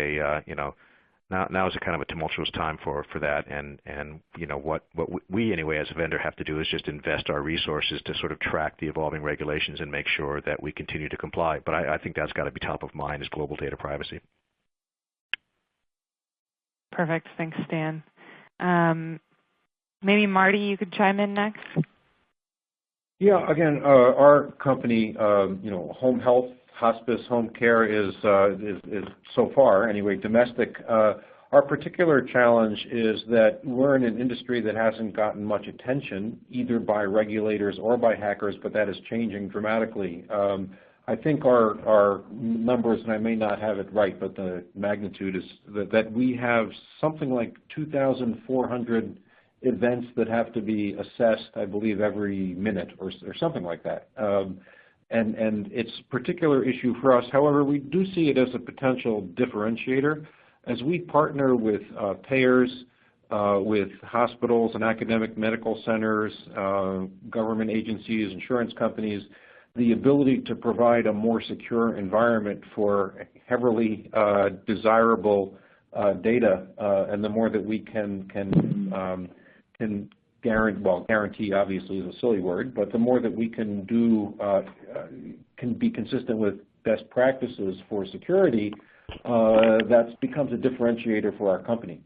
now is a kind of a tumultuous time for that. And what we anyway as a vendor have to do is just invest our resources to sort of track the evolving regulations and make sure that we continue to comply. But I think that's got to be top of mind, is global data privacy. Perfect. Thanks, Stan. Maybe Marty, you could chime in next. Yeah, again, our company, home health, hospice, home care is so far anyway domestic. Our particular challenge is that we're in an industry that hasn't gotten much attention either by regulators or by hackers, but that is changing dramatically. I think our numbers, and I may not have it right, but the magnitude is that we have something like 2,400 events that have to be assessed, I believe, every minute or something like that. And it's a particular issue for us. However, we do see it as a potential differentiator. As we partner with payers, with hospitals and academic medical centers, government agencies, insurance companies, the ability to provide a more secure environment for heavily desirable data, and the more that we can guarantee obviously is a silly word, but the more that we can do can be consistent with best practices for security, that becomes a differentiator for our company.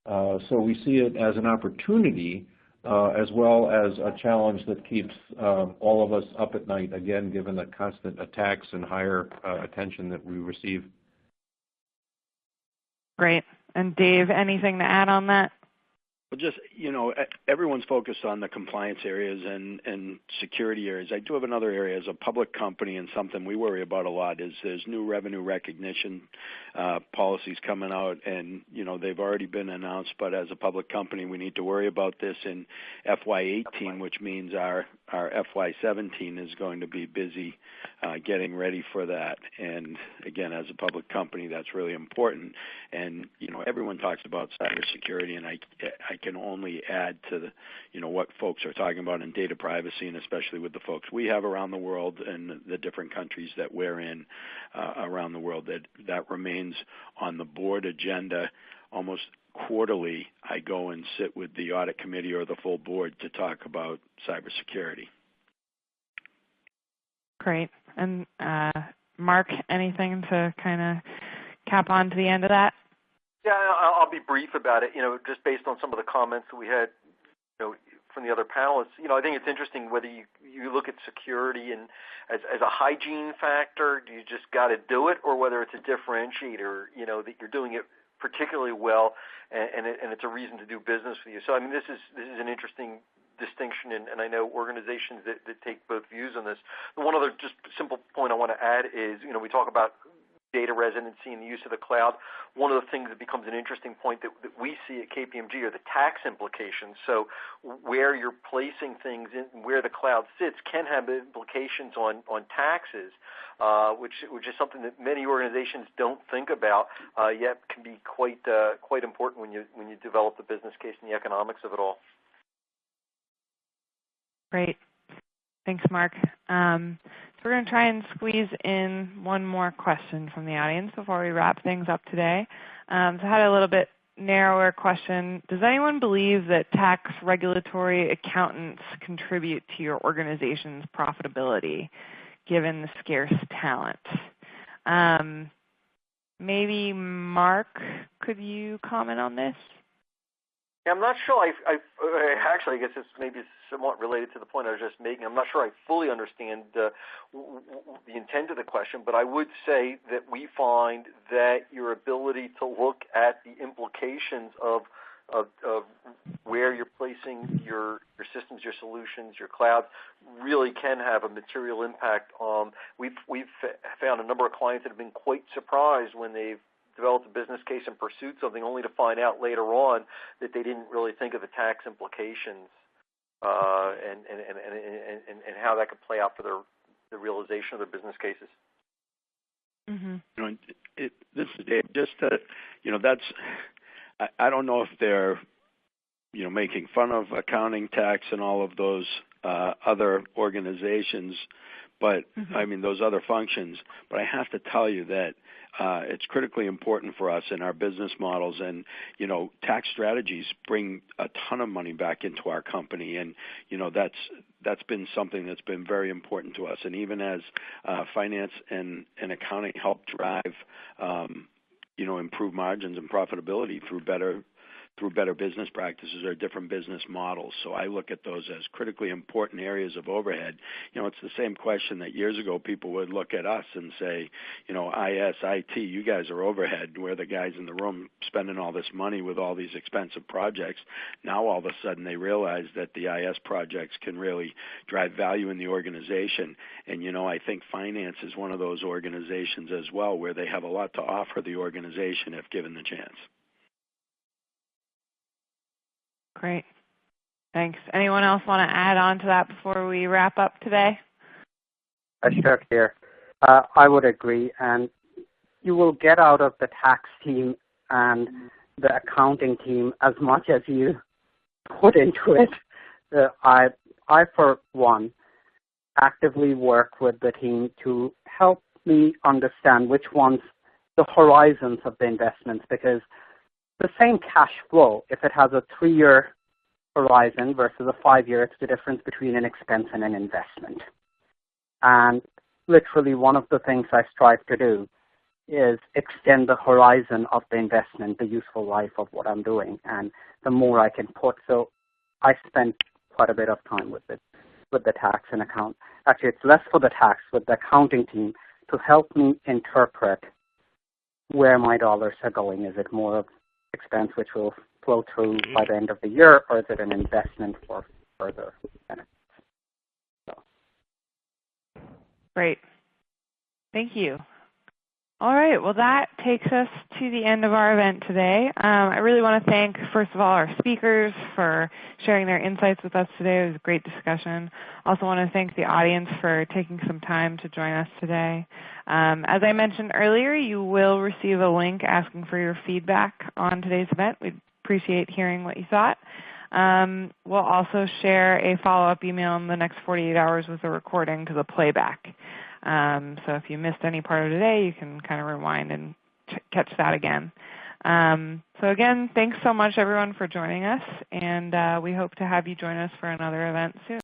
So we see it as an opportunity as well as a challenge that keeps all of us up at night, again, given the constant attacks and higher attention that we receive. Great. And Dave, anything to add on that? Well, just, everyone's focused on the compliance areas and security areas. I do have another area as a public company, and something we worry about a lot is there's new revenue recognition policies coming out, and, they've already been announced, but as a public company, we need to worry about this in FY18, which means our FY17 is going to be busy getting ready for that. And again, as a public company, that's really important. And, everyone talks about cybersecurity, and I can only add to the, what folks are talking about in data privacy, and especially with the folks we have around the world and the different countries that we're in around the world, that remains on the board agenda almost quarterly. I go and sit with the audit committee or the full board to talk about cybersecurity. Great. And Mark, anything to kind of cap on to the end of that? Yeah, I'll be brief about it. Just based on some of the comments that we had, from the other panelists. I think it's interesting whether you look at security and as a hygiene factor, you just got to do it, or whether it's a differentiator, that you're doing it particularly well, and it's a reason to do business with you. So I mean, this is an interesting distinction, and I know organizations that take both views on this. The one other just simple point I want to add is, we talk about data residency and the use of the cloud. One of the things that becomes an interesting point that we see at KPMG are the tax implications. So where you're placing things in, where the cloud sits, can have implications on taxes, which is something that many organizations don't think about, yet can be quite important when you develop the business case and the economics of it all. Great. Thanks, Mark. So we're going to try and squeeze in one more question from the audience before we wrap things up today. So I had a little bit narrower question. Does anyone believe that tax regulatory accountants contribute to your organization's profitability, given the scarce talent? Maybe Mark, could you comment on this? I'm not sure. Actually, I guess it's maybe somewhat related to the point I was just making. I'm not sure I fully understand the intent of the question, but I would say that we find that your ability to look at the implications of where you're placing your systems, your solutions, your cloud, really can have a material impact. We've found a number of clients that have been quite surprised when they've developed a business case and pursued something, only to find out later on that they didn't really think of the tax implications and how that could play out for the realization of their business cases. Mm-hmm. This is Dave. Just to, that's, I don't know if they're, making fun of accounting, tax, and all of those other organizations, but I mean those other functions. But I have to tell you that it's critically important for us in our business models, and tax strategies bring a ton of money back into our company, and that's been something that's been very important to us. And even as finance and accounting help drive improve margins and profitability through better business practices or different business models. So I look at those as critically important areas of overhead. It's the same question that years ago people would look at us and say, IS, IT, you guys are overhead. We're the guys in the room spending all this money with all these expensive projects. Now all of a sudden they realize that the IS projects can really drive value in the organization. And, I think finance is one of those organizations as well where they have a lot to offer the organization if given the chance. Great. Thanks. Anyone else want to add on to that before we wrap up today? Sure, here. I would agree. And you will get out of the tax team and the accounting team as much as you put into it. I, for one, actively work with the team to help me understand which ones, the horizons of the investments, because the same cash flow, if it has a 3-year horizon versus a 5-year, it's the difference between an expense and an investment. And literally one of the things I strive to do is extend the horizon of the investment, the useful life of what I'm doing, and the more I can put. So I spend quite a bit of time with the tax and account. Actually, it's less for the tax, with the accounting team to help me interpret where my dollars are going. Is it more of expense which will flow through by the end of the year, or is it an investment for further benefits? So. Great. Thank you. All right. Well, that takes us to the end of our event today. I really want to thank, first of all, our speakers for sharing their insights with us today. It was a great discussion. I also want to thank the audience for taking some time to join us today. As I mentioned earlier, you will receive a link asking for your feedback on today's event. We'd appreciate hearing what you thought. We'll also share a follow-up email in the next 48 hours with a recording to the playback. So if you missed any part of today, you can kind of rewind and catch that again. So again, thanks so much, everyone, for joining us, and we hope to have you join us for another event soon.